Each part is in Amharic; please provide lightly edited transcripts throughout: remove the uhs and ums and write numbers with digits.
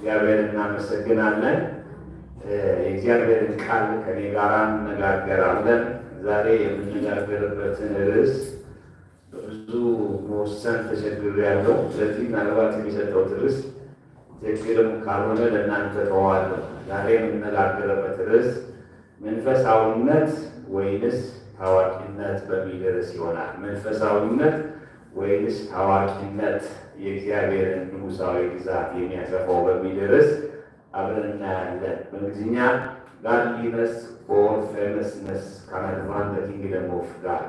እግዚአብሔርን እናመሰግናለን። የእግዚአብሔርን ቃል ከኔ ጋር እንነጋገራለን። ዛሬ የምንነጋገርበትን ርዕስ ብዙ መወሰን ተቸግሬያለሁ። ስለዚህ ምናልባት የሚሰጠው ርዕስ ትክክልም ካልሆነ ለእናንተ ተዋለሁ። ዛሬ የምንነጋገርበት ርዕስ መንፈሳዊነት ወይንስ ታዋቂነት በሚል ርዕስ ይሆናል። መንፈሳዊነት ወይንስ ታዋቂነት፣ የእግዚአብሔርን ንጉሳዊ ግዛት የሚያሰፋው በሚል ርዕስ አብረን እናያለን። በእንግሊዝኛ ጋድሊነስ ኦር ፌመስነስ ካን አድቫንስ ዘ ኪንግደም ኦፍ ጋድ።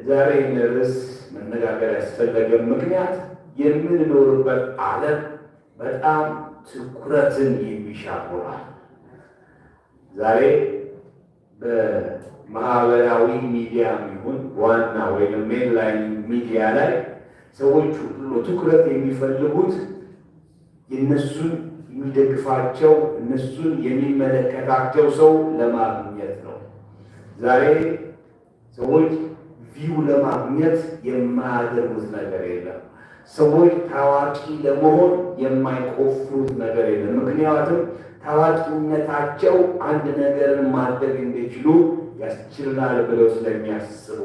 ዛሬ ይህን ርዕስ መነጋገር ያስፈለገ ምክንያት የምንኖርበት ዓለም በጣም ትኩረትን የሚሻ ሆኗል። ዛሬ በማህበራዊ ሚዲያ ይሁን ዋና ወይም ሜንላይን ሚዲያ ላይ ሰዎች ሁሉ ትኩረት የሚፈልጉት የእነሱን የሚደግፋቸው እነሱን የሚመለከታቸው ሰው ለማግኘት ነው። ዛሬ ሰዎች ቪው ለማግኘት የማያደርጉት ነገር የለም። ሰዎች ታዋቂ ለመሆን የማይቆፍሩት ነገር የለም። ምክንያቱም ታዋቂነታቸው አንድ ነገርን ማድረግ እንዲችሉ ያስችላል ብለው ስለሚያስቡ።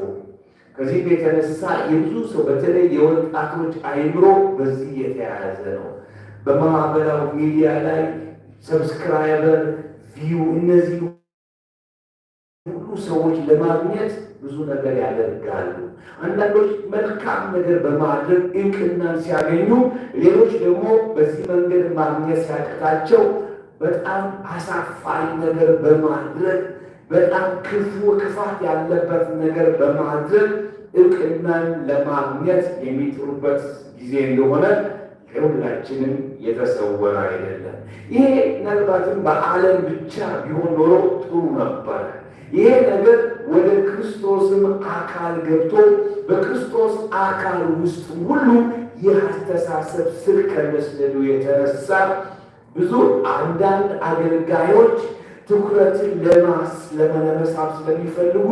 ከዚህ የተነሳ የብዙ ሰው በተለይ የወጣቶች አይምሮ በዚህ የተያያዘ ነው። በማህበራዊ ሚዲያ ላይ ሰብስክራይበር፣ ቪው፣ እነዚህ ሁሉ ሰዎች ለማግኘት ብዙ ነገር ያደርጋሉ። አንዳንዶች መልካም ነገር በማድረግ እውቅናን ሲያገኙ፣ ሌሎች ደግሞ በዚህ መንገድ ማግኘት ሲያቅታቸው በጣም አሳፋሪ ነገር በማድረግ በጣም ክፋት ያለበት ነገር በማድረግ እውቅናን ለማግኘት የሚጥሩበት ጊዜ እንደሆነ ሁላችንም የተሰወረ አይደለም። ይሄ ምናልባትም በዓለም ብቻ ቢሆን ኖሮ ጥሩ ነበረ። ይሄ ነገር ወደ ክርስቶስም አካል ገብቶ በክርስቶስ አካል ውስጥ ሁሉ የአስተሳሰብ ስር ከመስደዱ የተነሳ ብዙ አንዳንድ አገልጋዮች ትኩረትን ለመሳብ ስለሚፈልጉ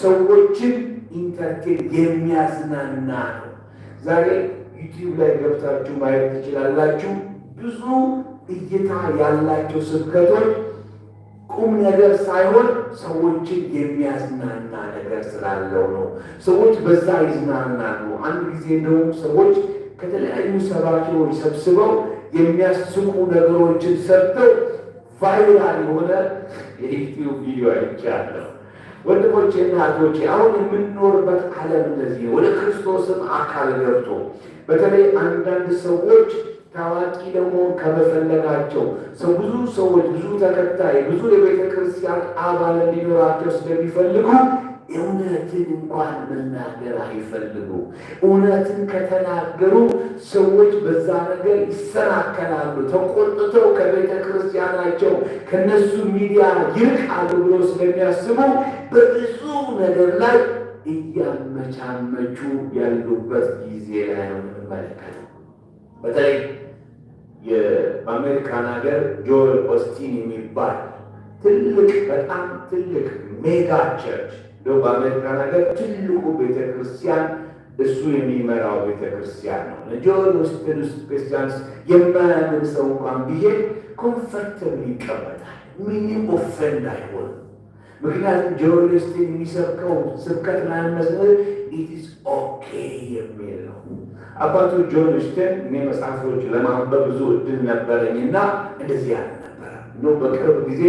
ሰዎችን ኢንተርቴን የሚያዝናና ነው። ዛሬ ዩቲዩብ ላይ ገብታችሁ ማየት ትችላላችሁ። ብዙ እይታ ያላቸው ስብከቶች ቁም ነገር ሳይሆን ሰዎችን የሚያዝናና ነገር ስላለው ነው። ሰዎች በዛ ይዝናናሉ። አንድ ጊዜ እንደውም ሰዎች ከተለያዩ ሰባኪዎች ሰብስበው የሚያስቁ ነገሮችን ሰርተው ቫይራል የሆነ የዩቲዩብ ቪዲዮ አይቻለሁ። ወንድሞቼ እና እህቶቼ፣ አሁን የምንኖርበት ዓለም እንደዚህ ነው። ወደ ክርስቶስም አካል ገብቶ በተለይ አንዳንድ ሰዎች ታዋቂ ለመሆን ከመፈለጋቸው ብዙ ሰዎች ብዙ ተከታይ ብዙ የቤተ ክርስቲያን አባል እንዲኖራቸው ስለሚፈልጉ እውነትን እንኳን መናገር አይፈልጉ። እውነትን ከተናገሩ ሰዎች በዛ ነገር ይሰናከላሉ። ተቆጥተው ከቤተ ክርስቲያናቸው ከነሱ ሚዲያ ይርቃሉ ብሎ ስለሚያስቡ በብዙ ነገር ላይ እያመቻመቹ ያሉበት ጊዜ ላይ ነው የምንመለከተው። በተለይ በአሜሪካን ሀገር ጆል ኦስቲን የሚባል በጣም ትልቅ ሜጋ ቸርች በአሜሪካን ሀገር ትልቁ ቤተክርስቲያን እሱ የሚመራው ቤተክርስቲያን ነው። ጆል ኦስቲን ውስጥ ክርስቲያንስ የማያምን ሰው እንኳን ቢሄድ ኮንፈርተብል ይቀመጣል። ምንም ኦፈንድ አይሆንም። ምክንያቱም ጆል ኦስቲን የሚሰብከው ስብከት ናመስል ኢትስ ኦኬ የሚል ነው። አባቱ ጆን ኦስቲን እኔ መጽሐፎች ለማንበብ ብዙ እድል ነበረኝና እንደዚህ ያለ ነበረ። በቅርብ ጊዜ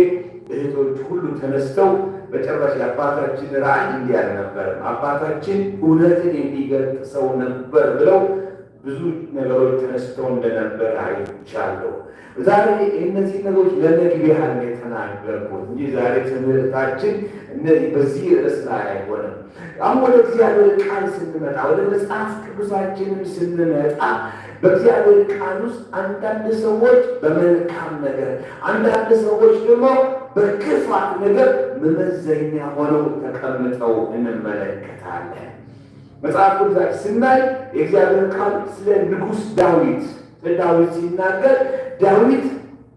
እህቶች ሁሉ ተነስተው በጨረሻ አባታችን ራእይ እንዲህ አልነበረም፣ አባታችን እውነትን የሚገልጥ ሰው ነበር ብለው ብዙ ነገሮች ተነስተው እንደነበር አይቻለሁ። ዛሬ እነዚህ ነገሮች ለመግቢያ ያህል የተናገርኩት እንጂ ዛሬ ትምህርታችን እነዚህ በዚህ ርዕስ ላይ አይሆንም። አሁን ወደ እግዚአብሔር ቃል ስንመጣ፣ ወደ መጽሐፍ ቅዱሳችንም ስንመጣ በእግዚአብሔር ቃል ውስጥ አንዳንድ ሰዎች በመልካም ነገር፣ አንዳንድ ሰዎች ደግሞ በክፋት ነገር መመዘኛ ሆነው ተቀምጠው እንመለከታለን። መጽሐፍ ቅዱሳችን ስናይ የእግዚአብሔር ቃል ስለ ንጉሥ ዳዊት ሲናገር ዳዊት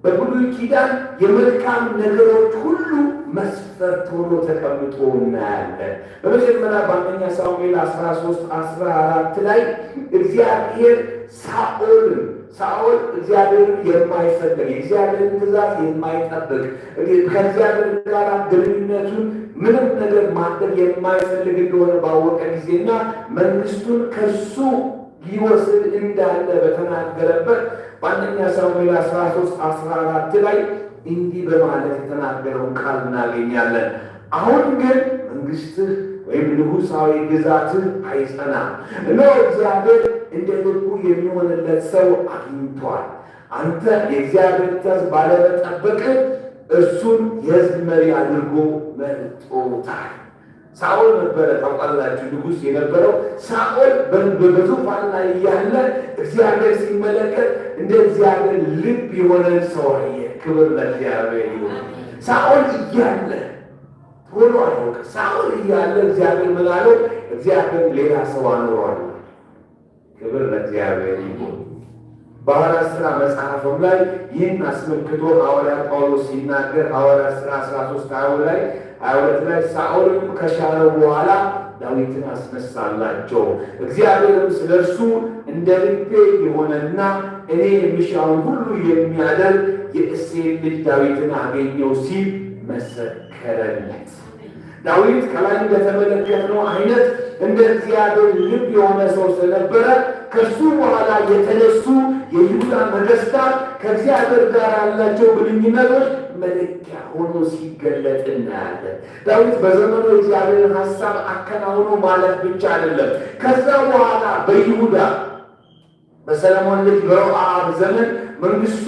በብሉይ ኪዳን የመልካም ነገሮች ሁሉ መስፈርት ሆኖ ተቀምጦ እናያለን። በመጀመሪያ በአንደኛ ሳሙኤል 13:14 ላይ እግዚአብሔር ሳኦል እግዚአብሔርን የማይፈልግ የእግዚአብሔርን ትእዛዝ የማይጠብቅ ከእግዚአብሔር ጋር ግንኙነቱን ምንም ነገር ማድረግ የማይፈልግ እንደሆነ ባወቀ ጊዜና መንግስቱን ከሱ ሊወስድ እንዳለ በተናገረበት በአንደኛ ሳሙኤል 13:14 ላይ እንዲህ በማለት የተናገረውን ቃል እናገኛለን። አሁን ግን መንግስትህ ወይም ንጉሳዊ ግዛትህ አይጸናም። እነሆ እግዚአብሔር እንደ ልቡ የሚሆንለት ሰው አግኝቷል። አንተ የእግዚአብሔር ትእዛዝ ባለመጠበቅ እርሱን የሕዝብ መሪ አድርጎ መርጦታል። ሳኦል ነበረ ታውቃላችሁ፣ ንጉሥ የነበረው ሳኦል በዙፋን ላይ እያለ እግዚአብሔር ሲመለከት እንደ እግዚአብሔር ልብ የሆነን ሰው አየ። ክብር ለእግዚአብሔር ይሁን። ሳኦል እያለ ሆኖ አያውቅ። ሳኦል እያለ እግዚአብሔር ምን አለው? እግዚአብሔር ሌላ ሰው አኑሯል። ክብር ለእግዚአብሔር ይሁን። በሐዋርያት ሥራ መጽሐፍም ላይ ይህን አስመልክቶ ሐዋርያ ጳውሎስ ሲናገር ሐዋርያት ሥራ 13:22 ላይ ሳኦልም ከሻረው በኋላ ዳዊትን አስነሳላቸው፣ እግዚአብሔርም ስለ እርሱ እንደ ልቤ የሆነና እኔ የሚሻውን ሁሉ የሚያደርግ የእሴይን ልጅ ዳዊትን አገኘው ሲል መሰከረለት። ዳዊት ከላይ እንደተመለከትነው አይነት እንደ እግዚአብሔር ልብ የሆነ ሰው ስለነበረ ከሱ በኋላ የተነሱ የይሁዳ ነገሥታት ከእግዚአብሔር ጋር ያላቸው ግንኙነቶች መለኪያ ሆኖ ሲገለጥ እናያለን። ዳዊት በዘመኑ የእግዚአብሔርን ሐሳብ አከናውኖ ማለት ብቻ አይደለም። ከዛ በኋላ በይሁዳ በሰለሞን ልጅ በሮብዓም ዘመን መንግስቱ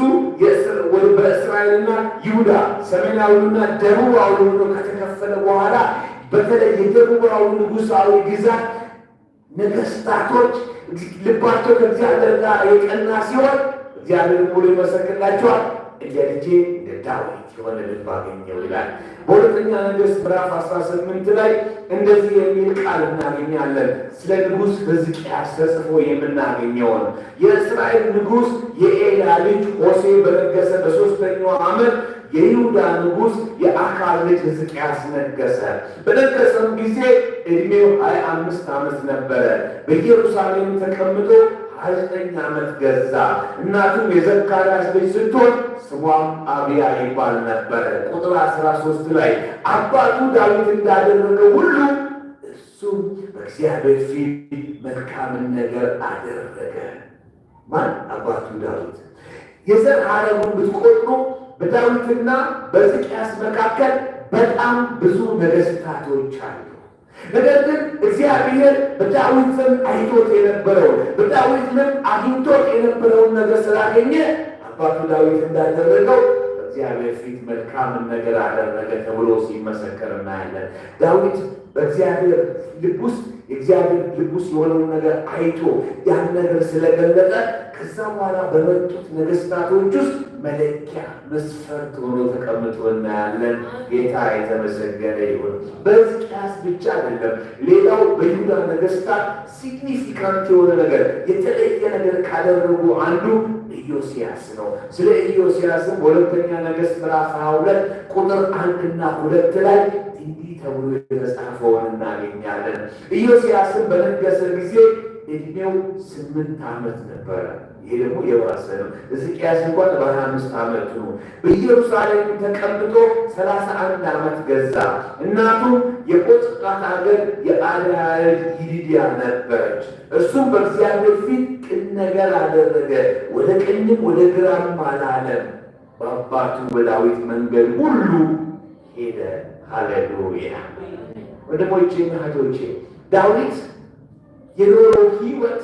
በእስራኤልና ይሁዳ ሰሜናዊና ደቡባዊ ሆኖ ከተከፈለ በኋላ በተለይ የደቡባዊ ንጉሳዊ ግዛት ነገሥታቶች ልባቸው ከእግዚአብሔር ጋር የቀና ሲሆን እግዚአብሔር ሙሉ ይመሰክርላቸዋል። እንደ ልጄ እንደ ዳዊት የሆነ ልብ አገኘው ይላል። በሁለተኛ ነገሥት ምዕራፍ 18 ላይ እንደዚህ የሚል ቃል እናገኛለን። ስለ ንጉሥ ሕዝቅያስ ተጽፎ የምናገኘውን የእስራኤል ንጉሥ የኤላ ልጅ ሆሴዕ በነገሰ በ3ኛው ዓመት የይሁዳ ንጉሥ የአካዝ ልጅ ሕዝቅያስ ነገሰ። በነገሰም ጊዜ ዕድሜው 25 ዓመት ነበረ። በኢየሩሳሌም ተቀምጦ 29 ዓመት ገዛ። እናቱም የዘካርያስ ልጅ ስትሆን ስሟም አብያ ይባል ነበረ። ቁጥር 13 ላይ አባቱ ዳዊት እንዳደረገ ሁሉ እሱም በእግዚአብሔር ፊት መልካምን ነገር አደረገ። ማን? አባቱ ዳዊት። የዘር ሐረጉን ብትቆጥሩ በዳዊትና በሕዝቅያስ መካከል በጣም ብዙ ነገሥታቶች አሉ። ነገር ግን እግዚአብሔር በዳዊት ዘንድ አይቶት የነበረውን በዳዊት ዘንድ አግኝቶት የነበረውን ነገር ስላገኘ አባቱ ዳዊት እንዳደረገው በእግዚአብሔር ፊት መልካምን ነገር አደረገ ተብሎ ሲመሰከር እናያለን። ዳዊት በእግዚአብሔር ልብ ውስጥ የእግዚአብሔር ልብ ውስጥ የሆነውን ነገር አይቶ ያን ነገር ስለገለጠ ከዛ በኋላ በመጡት ነገሥታቶች ውስጥ መለኪያ መስፈርት ሆኖ ተቀምጦ እናያለን። ጌታ የተመሰገነ ይሁን። በሕዝቅያስ ብቻ አይደለም፣ ሌላው በይሁዳ ነገሥታት ሲግኒፊካንት የሆነ ነገር የተለየ ነገር ካደረጉ አንዱ ኢዮስያስ ነው። ስለ ኢዮስያስም በሁለተኛ ነገሥት ምዕራፍ 22 ቁጥር 1 እና 2 ላይ እንዲህ ተብሎ የተጻፈውን እናገኛለን። ኢዮስያስም በነገሰ ጊዜ ዕድሜው 8 ዓመት ነበረ። ይሄ ደግሞ የባሰ ነው። ሕዝቅያስ እንኳን በ25 ዓመቱ ነው። በኢየሩሳሌም ተቀምጦ 31 ዓመት ገዛ። እናቱም የቆጽቃት አገር የአድያ ልጅ ይዲድያ ነበረች። እርሱም በእግዚአብሔር ፊት ቅን ነገር አደረገ፣ ወደ ቀኝም ወደ ግራም አላለም። በአባቱ በዳዊት መንገድ ሁሉ ሄደ። ሃሌሉያ! ወንድሞቼ እና እህቶቼ ዳዊት የኖረው ሕይወት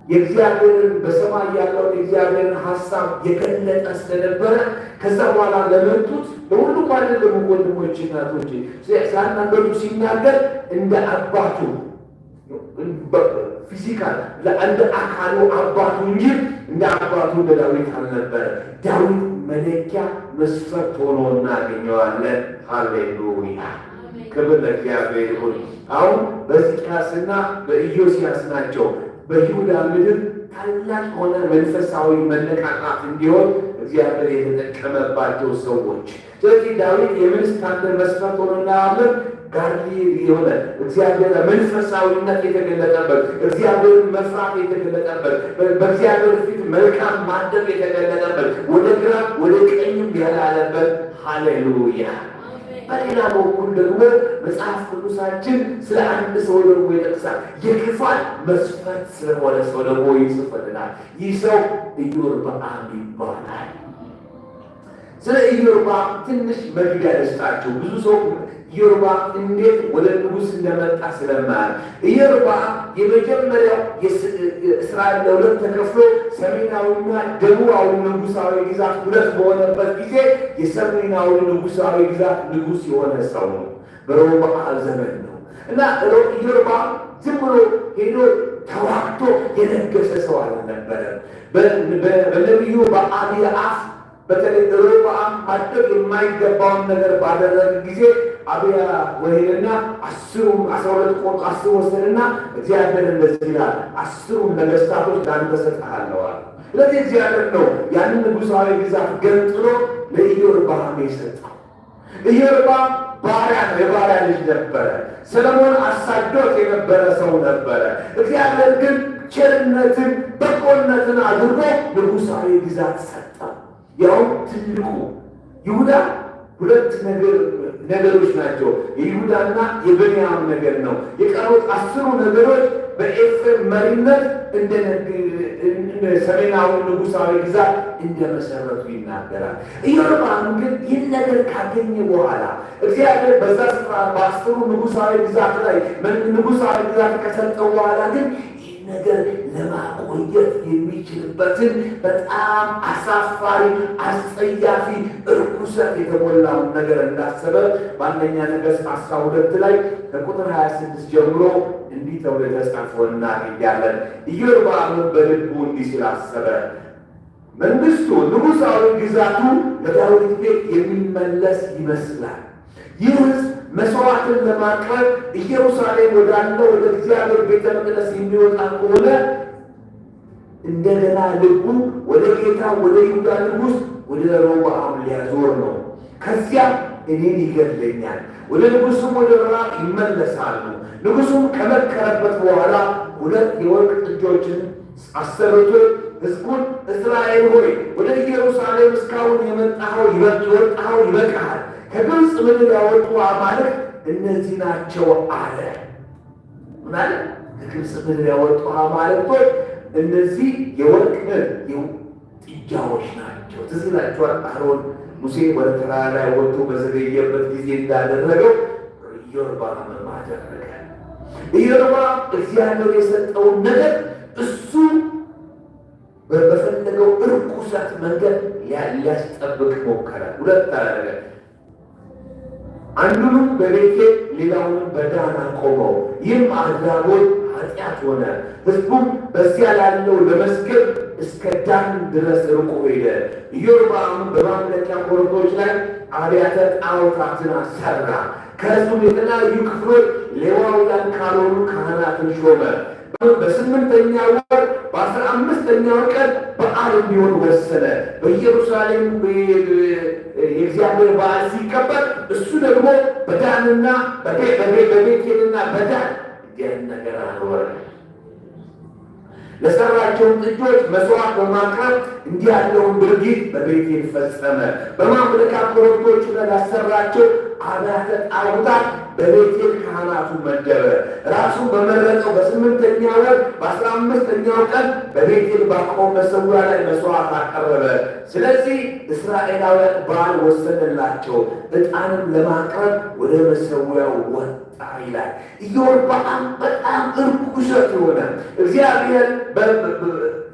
የእግዚአብሔርን በሰማይ ያለውን የእግዚአብሔርን ሐሳብ የገለጠ ስለነበረ ከዛ በኋላ ለመጡት ለሁሉም አይደለም ወንድሞቼ እና እህቶቼ ሳናገሩ ሲናገር እንደ አባቱ ፊዚካል እንደ አካሉ አባቱ እንጂ እንደ አባቱ እንደ ዳዊት አልነበረ። ዳዊት መለኪያ መስፈርት ሆኖ እናገኘዋለን። ሃሌሉያ! ክብር ለእግዚአብሔር ይሁን። አሁን በሕዝቅያስና በኢዮስያስ ናቸው በይሁዳ ምድር ታላቅ ሆነ መንፈሳዊ መነቃቃት እንዲሆን እግዚአብሔር የተጠቀመባቸው ሰዎች። ስለዚህ ዳዊት የምን ስታንደርድ መስፈርት ሆኖ እናያለን? ጋርሊ የሆነ እግዚአብሔር መንፈሳዊነት የተገለጠበት፣ እግዚአብሔርን መፍራት የተገለጠበት፣ በእግዚአብሔር ፊት መልካም ማድረግ የተገለጠበት፣ ወደ ግራ ወደ ቀኝም ያላለበት። ሃሌሉያ። በሌላ በኩል ደግሞ መጽሐፍ ቅዱሳችን ስለ አንድ ሰው ደግሞ ይጠቅሳል። የክፋት መስፈርት ስለሆነ ሰው ደግሞ ይጽፍልናል። ይህ ሰው ኢዮርብዓም ይባላል። ስለ ኢዮርብዓም ትንሽ መግቢያ ልስጣችሁ። ብዙ ሰው ኢዮርብዓም እንዴት ወደ ንጉሥ እንደመጣ ስለማያል። ኢዮርብዓም የመጀመሪያው እስራኤል ለሁለት ተከፍሎ ሰሜናዊና ደቡባዊ ንጉሳዊ ግዛት ሁለት በሆነበት ጊዜ የሰሜናዊ ንጉሳዊ ግዛት ንጉሥ የሆነ ሰው ነው። በሮብዓም ዘመን ነው እና ኢዮርብዓም ዝም ብሎ ሄዶ ተዋግቶ የነገሰ ሰው አልነበረም። በነቢዩ በአብያ አፍ በተለይ ሮብዓም ማድረግ የማይገባውን ነገር ባደረገ ጊዜ አብያ ወሄደና 12 ወሰደና እግዚአብሔር እንደዚህ ይላል፣ 10 ነገሥታቶች ለአንተ እሰጥሃለሁ አለ። ስለዚህ እግዚአብሔር ነው ያንን ንጉሣዊ ግዛት ገንጥሎ ለኢዮርብዓም የሰጠው። ኢዮርብዓም ባሪያ ነው፣ የባሪያ ልጅ ነበረ። ሰለሞን አሳዶት የነበረ ሰው ነበረ። እግዚአብሔር ግን ቸርነትን በጎነትን አድርጎ ንጉሣዊ ግዛት ሰጠው። ያው ትልቁ ይሁዳ ሁለት ነገሮች ናቸው። የይሁዳና የብንያም ነገር ነው። የቀሩት 10 ነገሮች በኤፍሬም መሪነት እንደ ሰሜናዊ ንጉሳዊ ግዛት እንደመሰረቱ ይናገራል። ኢዮርብዓም ግን ይህን ነገር ካገኘ በኋላ እግዚአብሔር በዛ ስፍራ በ10 ንጉሳዊ ግዛት ላይ ንጉሳዊ ግዛት ከሰጠው በኋላ ግን ነገር ለማቆየት የሚችልበትን በጣም አሳፋሪ፣ አስጸያፊ፣ እርኩሰት የተሞላውን ነገር እንዳሰበ በአንደኛ ነገሥት 12 ላይ ከቁጥር 26 ጀምሮ እንዲህ ተብሎ የተጻፈው እናገኛለን። ኢዮርብዓምን በልቡ እንዲህ ስላሰበ መንግስቱ፣ ንጉሳዊ ግዛቱ ለዳዊት ቤት የሚመለስ ይመስላል። ይህ መስዋዕትን ለማቅረብ ኢየሩሳሌም ወዳለው ወደ እግዚአብሔር ቤተ መቅደስ የሚወጣ ከሆነ እንደገና ልቡ ወደ ጌታ ወደ ይሁዳ ንጉሥ ወደ ሮብዓም ሊያዞር ነው። ከዚያም እኔን ይገድለኛል። ወደ ንጉሡም ወደ ራብ ይመለሳሉ። ንጉሡም ከመከረበት በኋላ 2 የወርቅ ጥጆችን አሰርቶ ሕዝቡን እስራኤል ሆይ ወደ ኢየሩሳሌም እስካሁን የወጣኸው ይበቃሃል። ከግብፅ ምድር ያወጡ አማልክት እነዚህ ናቸው አለ። ማለት ከግብፅ ምድር ያወጡ አማልክቶች እነዚህ የወርቅ ጥጃዎች ናቸው። ትዝ ይላችኋል አሮን ሙሴ ወደ ተራራ ላይ ወጥቶ በዘገየበት ጊዜ እንዳደረገው ኢዮርብዓም አደረገ። ኢዮርብዓም እግዚአብሔር የሰጠውን ነገር እሱ በፈለገው እርኩሰት መንገድ ሊያስጠብቅ ሞከረ። ሁለት አደረገ። አንዱንም በቤቴል ሌላውንም በዳን አቆመው። ይህም አድራጎት ኃጢአት ሆነ። ሕዝቡም በዚያ ላለው ለመስገድ እስከ ዳን ድረስ ርቆ ሄደ። ኢዮርብዓም በማምለኪያ ኮረብቶች ላይ አብያተ ጣዖታትን አሰራ። ከሕዝቡም የተለያዩ ክፍሎች ሌዋውያን ካልሆኑ ካህናትን ሾመ። በ8ኛው ወር በ15ኛው ቀን በዓል እንዲሆን ወሰነ። በኢየሩሳሌም የእግዚአብሔር በዓል ሲከበር እሱ ደግሞ በዳንና በቤቴልና በዳን ያን ነገር አኖረ። ለሰራቸውን ጥጆች መስዋዕት በማቅረብ እንዲህ ያለውን ድርጊት በቤቴል ፈጸመ። በማምለኪያ ኮረብቶች ላይ ላሰራቸው አብያተ ጣዖታት በቤቴል ካህናቱ መደበ። ራሱ በመረጠው በ8ኛው ወር በ15ኛው ቀን በቤቴል ባቆመ መሠዊያ ላይ መስዋዕት አቀረበ። ስለዚህ እስራኤላውያን በዓል ወሰነላቸው። ዕጣንም ለማቅረብ ወደ መሠዊያው ወጣ ይላል። ኢዮርብዓም በጣም እርኩሰት ሆነ። እግዚአብሔር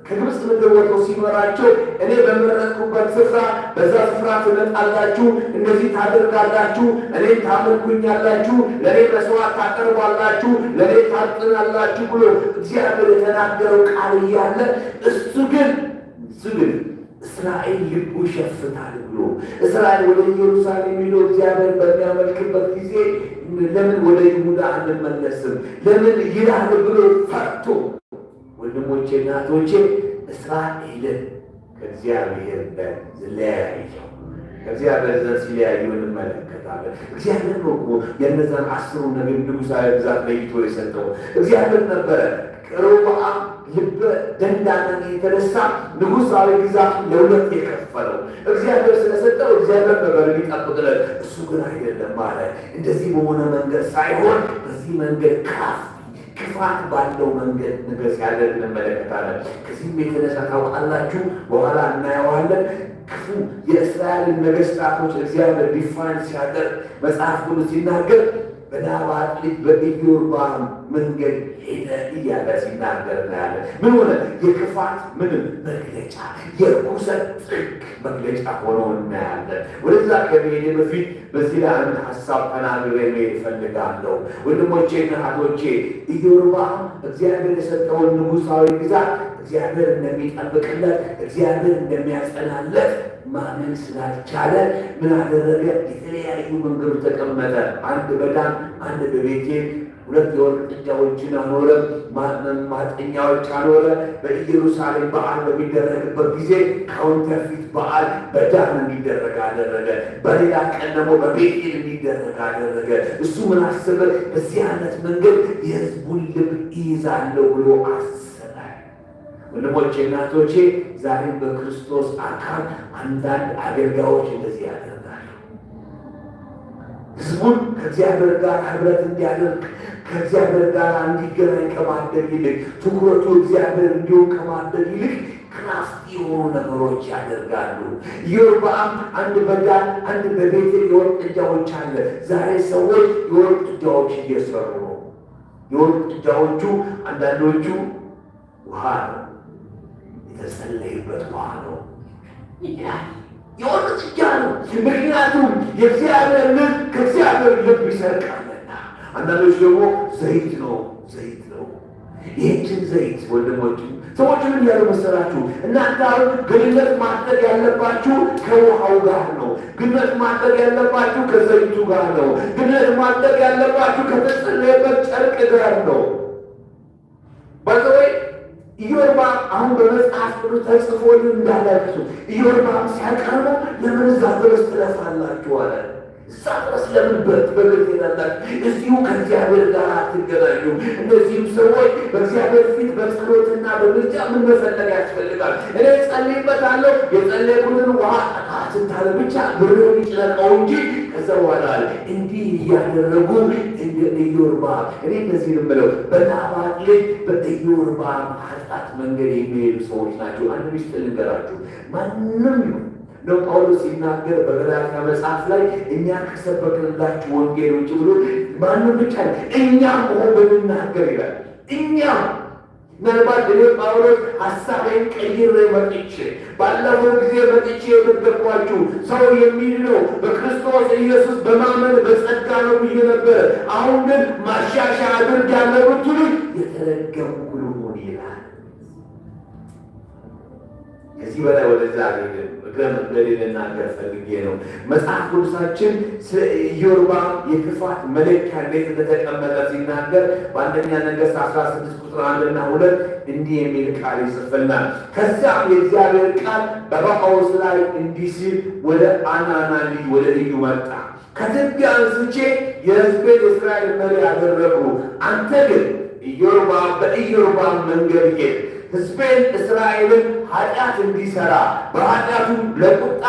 ከግብፅ ምድር ወጥቶ ሲመራቸው እኔ በመረጥኩበት ስፍራ በዛ ስፍራ ትመጣላችሁ፣ እንደዚህ ታደርጋላችሁ፣ እኔ ታመልኩኛላችሁ፣ ለእኔ መስዋዕት ታቀርባላችሁ፣ ለእኔ ታጥናላችሁ ብሎ እግዚአብሔር የተናገረው ቃል እያለ እሱ ግን እስራኤል ልቡ ይሸፍታል ብሎ እስራኤል ወደ ኢየሩሳሌም ሄዶ እግዚአብሔር በሚያመልክበት ጊዜ ለምን ወደ ይሁዳ አንመለስም ለምን ይላል ብሎ ፈርቶ ወንድሞቼ እናቶቼ እስራኤልን ከእግዚአብሔር ለያየው። ከእግዚአብሔር ዘንድ ሲለያዩ እንመለከታለን። እግዚአብሔር ነው እኮ የእነዛን 10 ነገድ ንጉሣዊ ግዛት ለይቶ የሰጠው እግዚአብሔር ነበረ። ሮብዓም ልበ ደንዳናን የተነሳ ንጉሣዊ ግዛቱን ለሁለት የከፈለው እግዚአብሔር ስለሰጠው እግዚአብሔር ነበር የሚጠብቅለት። እሱ ግን አይደለም ማለት እንደዚህ በሆነ መንገድ ሳይሆን በዚህ መንገድ ክፋት ባለው መንገድ ንገስ ያለን እንመለከታለን። ከዚህም የተነሳ ታውቃላችሁ፣ በኋላ እናየዋለን። ክፉ የእስራኤልን ነገሥታቶች እግዚአብሔር ዲፋይን ሲያደርግ መጽሐፍ ቅዱስ ሲናገር በናባጥ ልጅ በኢዮርብዓም መንገድ ሄደ እያለ ሲናገር እናያለን። ምን ሆነ? የክፋት ምንም መግለጫ፣ የርኩሰት ጥግ መግለጫ ሆኖ እናያለን። ወደዛ ከመሄድ በፊት በዚህ ላይ አንድ ሀሳብ ተናግሬ መሄድ እፈልጋለሁ። ወንድሞቼና እህቶቼ ኢዮርብዓም እግዚአብሔር የሰጠውን ንጉሣዊ ግዛት እግዚአብሔር እንደሚጠብቅለት እግዚአብሔር እንደሚያጸናለት ማመን ስላልቻለ ምን አደረገ? የተለያዩ መንገዶች ተቀመጠ። አንድ በዳን፣ አንድ በቤቴል፣ 2 የወርቅ ጥጃዎችን አኖረ፣ ማጠኛዎች አኖረ። በኢየሩሳሌም በዓል በሚደረግበት ጊዜ ካውንተርፊት በዓል በዳን እንዲደረግ አደረገ። በሌላ ቀን ደግሞ በቤቴል እንዲደረግ አደረገ። እሱ ምን አስበ? በዚህ አይነት መንገድ የሕዝቡን ልብ ይይዛለሁ ብሎ አሰበ። ወንድሞቼ እናቶቼ፣ ዛሬም በክርስቶስ አካል አንዳንድ አገልጋዮች እንደዚህ ያደርጋሉ። ሕዝቡን ከእግዚአብሔር ጋር ኅብረት እንዲያደርግ ከእግዚአብሔር ጋር እንዲገናኝ ከማድረግ ይልቅ ትኩረቱ እግዚአብሔር እንዲሆን ከማድረግ ይልቅ ክራፍት የሆኑ ነገሮች ያደርጋሉ። ኢዮርብዓም አንድ በዳን አንድ በቤቴል የወርቅ ጥጃዎች አለ። ዛሬ ሰዎች የወርቅ ጥጃዎች እየሰሩ ነው። የወርቅ ጥጃዎቹ አንዳንዶቹ ውሃ ነው፣ የተጸለይበት ውሃ ነው ይላል። የወርቅ ጥጃ ነው። ምክንያቱም የእግዚአብሔር ልብ ከእግዚአብሔር ልብ ይሰርቃልና። አንዳንዶች ደግሞ ዘይት ነው፣ ዘይት ነው። ይህችን ዘይት ወንድሞች ሰዎች ምን ያሉ መሰላችሁ? እናንተ አሁን ግንኙነት ማድረግ ያለባችሁ ከውሃው ጋር ነው። ግንኙነት ማድረግ ያለባችሁ ከዘይቱ ጋር ነው። ግንኙነት ማድረግ ያለባችሁ ከተጸለየበት ጨርቅ ጋር ነው። ባይዘወይ ኢዮርብዓም አሁን በመጽሐፍ ቅዱስ ተጽፎልን እንዳላችሁ ኢዮርብዓም ሲያቀርበው ለምን እዛ ድረስ ትለፋላችሁ አለ። እዛ ድረስ ለምን በግር ትሄዳላችሁ? እዚሁ ከእግዚአብሔር ጋር አትገናኙ። እነዚህም ሰዎች በእግዚአብሔር ፊት በጸሎትና በምልጃ ምን መፈለግ ያስፈልጋል? እኔ ጸልይበታለሁ፣ የጸለይኩትን ውሃ ስንታለ ብቻ ብሬውን ይጭለቀው እንጂ ከዛ በኋላ እንዲህ እያደረጉ እንደ ኢዮርብዓም እኔ እነዚህ የምለው በናባጥ ልጅ በኢዮርብዓም ኃጢአት መንገድ የሚሄዱ ሰዎች ናቸው። አንድ ሚስጥር ልንገራችሁ። ማንም ይሁን ነው ጳውሎስ ሲናገር በገላትያ መጽሐፍ ላይ እኛ ከሰበክንላችሁ ወንጌል ውጭ ብሎ ማንም ብቻ እኛም ሆኖ ብንናገር ይላል። እኛም ምናልባት እኔ ጳውሎስ ሀሳቤን ቀይሬ መጥቼ ባለፈው ጊዜ መጥቼ የነገርኳችሁ ሰው የሚድነው በክርስቶስ ኢየሱስ በማመን በጸጋ ነው ብዬ ነበረ። አሁን ግን ማሻሻያ አድርጋለሁ ብትሉ የተረገምኩ ልሁን ይላል። ከዚህ በላይ ወደዛ አገኘን እግረ ልናገር ፈልጌ ነው። መጽሐፍ ቅዱሳችን ስለ ኢዮርብዓም የክፋት መለኪያ እንዴት እንደተቀመጠ ሲናገር በአንደኛ ነገሥት 16 ቁጥር 1 እና 2 እንዲህ የሚል ቃል ይጽፍልናል። ከዚያም የእግዚአብሔር ቃል በባኦስ ላይ እንዲህ ሲል ወደ አናና ልጅ ወደ ኢዩ መጣ። ከትቢያ አንስቼ የሕዝቤን የእስራኤል መሪ አደረግሁ። አንተ ግን በኢዮርብዓም መንገድ ሄድ፣ ሕዝቤን እስራኤልን ኃጢአት እንዲሠራ በኃጢአቱም ለቁጣ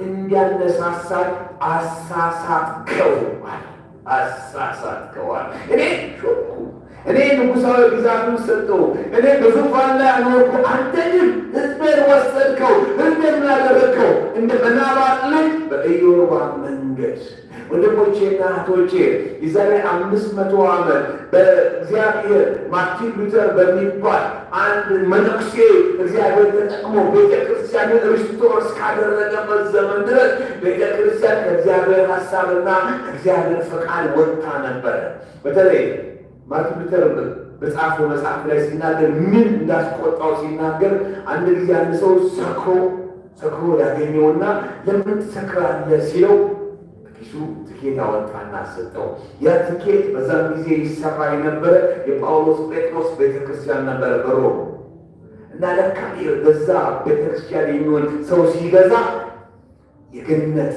እንዲያነሳሳኝ አሳሳትከዋል። እኔ ሾኩ፣ እኔ ንጉሣዊ ግዛቱን ሰጠው፣ እኔ በዙፋን ላይ አኖርኩ። አንተ ግን ሕዝቤን ወሰድከው። ሕዝቤን ምን አደረግከው? እንደ በናባጥ ልጅ በኢዮርብዓም መንገድ። ወንድሞቼና እህቶቼ የዛሬ 500 ዓመት በእግዚአብሔር ማርቲን ሉተር በሚባል አንድ መነኩሴ እግዚአብሔር ተጠቅሞ ቤተክርስቲያንን ሪስቶር እስካደረገበት ዘመን ድረስ ቤተክርስቲያን ከእግዚአብሔር ሀሳብና ከእግዚአብሔር ፈቃድ ወጥታ ነበረ። በተለይ ማርቲን ሉተር በጻፈው መጽሐፍ ላይ ሲናገር ምን እንዳስቆጣው ሲናገር አንድ ጊዜ አንድ ሰው ሰክሮ ያገኘውና ለምን ትሰክራለህ ሲለው ኪሱ ትኬት አወጣና ሰጠው። ያ ትኬት በዛም ጊዜ ይሰራ የነበረ የጳውሎስ ጴጥሮስ ቤተክርስቲያን ነበረ በሮም እና ለካ በዛ ቤተክርስቲያን የሚሆን ሰው ሲገዛ የገነት